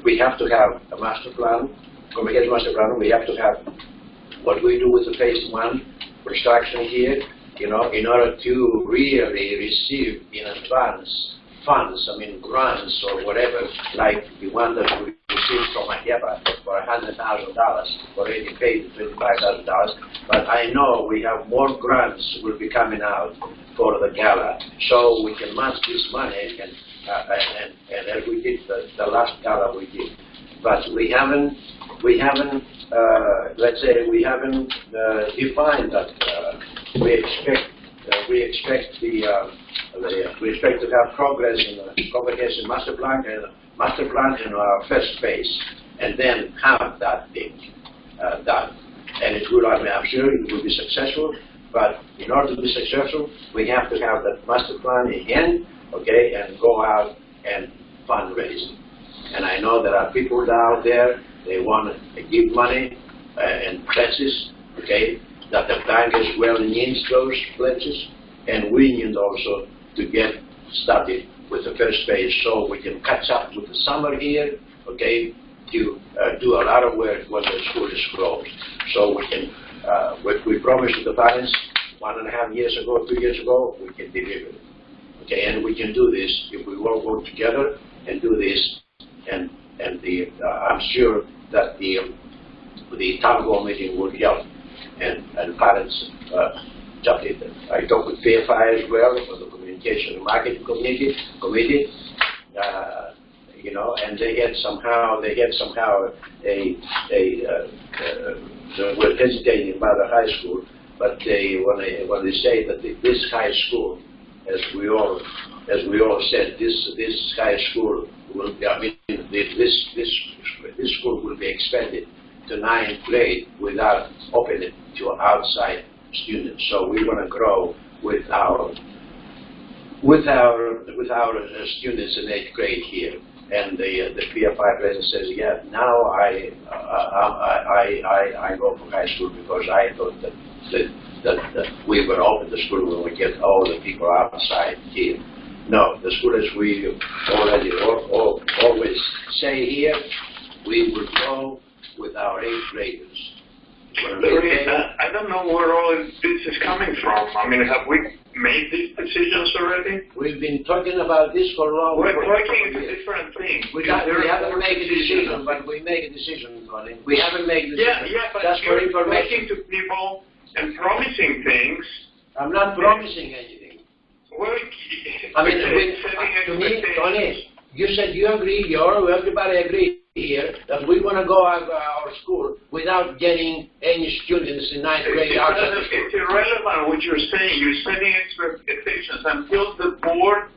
we have to have a master plan, communication master plan. We have to have what we do with the phase 1 construction here, in order to really receive in advance funds, grants or whatever, like the one that we received from AHEPA for $100,000, already paid $25,000. But I know we have more grants will be coming out for the gala, so we can match this money, and as we did the last gala we did. But we haven't let's say we haven't defined that. We expect to have progress in the comprehensive master plan in our first phase, and then have that thing done. And it school, I'm sure it will be successful, but in order to be successful, we have to have that master plan in hand, okay, and go out and fundraise. And I know there are people out there, they want to give money and pledges, okay, that the bank as well needs those pledges, and we need also to get started with the first phase so we can catch up with the summer here, okay, to do a lot of work when the school is closed. So we can, what we promised to the parents 1.5 years ago, 2 years ago, we can deliver it. Okay, and we can do this if we all work together and do this. And I'm sure that the town hall meeting would help, and parents jump in. I talked with PFI as well for the communication and marketing committee. You know, and they had somehow they were hesitating about the high school, but when they say that this high school, as we all said, this high school will, I mean, this school will be expanded to 9th grade without opening to outside students. So we want to grow with our students in 8th grade here. And the PFI president says, yeah, now I go for high school because I thought that we would open the school when we get all the people outside here. No, the school, as we already always say here, we will go with our 8th graders.
I don't know where all this is coming from. I mean, have we made these decisions already?
We've been talking about this for a long time.
We're talking a different thing.
We haven't made a decision, but we make a decision on it. We haven't made a decision.
Yeah, but
that's
you're
for
talking to people and promising things.
I'm not promising anything.
Well,
I mean, to me, Tony, you said you agree, everybody agreed here that we want to go out of our school without getting any students in 9th grade out of the school.
It's irrelevant what you're saying. You're setting expectations. Until the board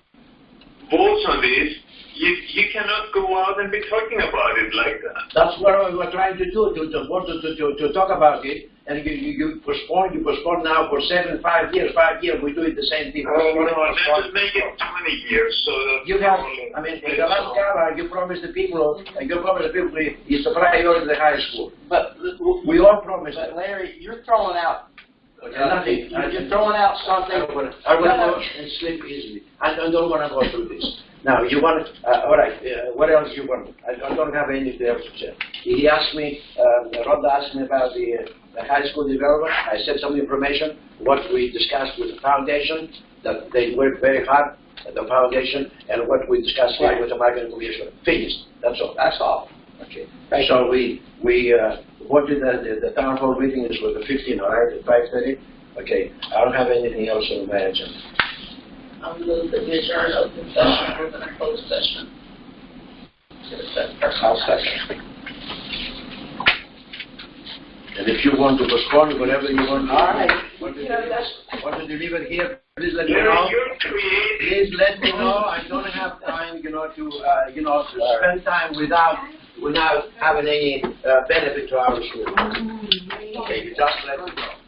votes on this, you cannot go out and be talking about it like that.
That's what we're trying to do, to talk about it. And you postpone now for 5 years, we do it the same thing.
Let's just make it 20 years so that
you have, I mean, in the last hour, you promised the people, it's a priority in the high school. But we all promised.
Larry, you're throwing out
nothing.
You're throwing out something.
I want to go and sleep easily. I don't want to go through this. Now, you want, all right, what else you want? I don't have anything else to say. He asked me, Rhonda asked me about the high school development. I said some information, what we discussed with the foundation, that they worked very hard at the foundation, and what we discussed here with the marketing commission. Finished. That's all.
That's all.
Okay. So we wanted the town hall meeting is for the 15th, all right, at 5:30. Okay. I don't have anything else on my agenda.
I'll move the adjourn open session or the closed session.
I'll second. And if you want to postpone whatever you want,
all right.
Want to deliver here, please let me know. Please let me know. I don't have time, to spend time without having any benefit to our school. Okay, you just let me know.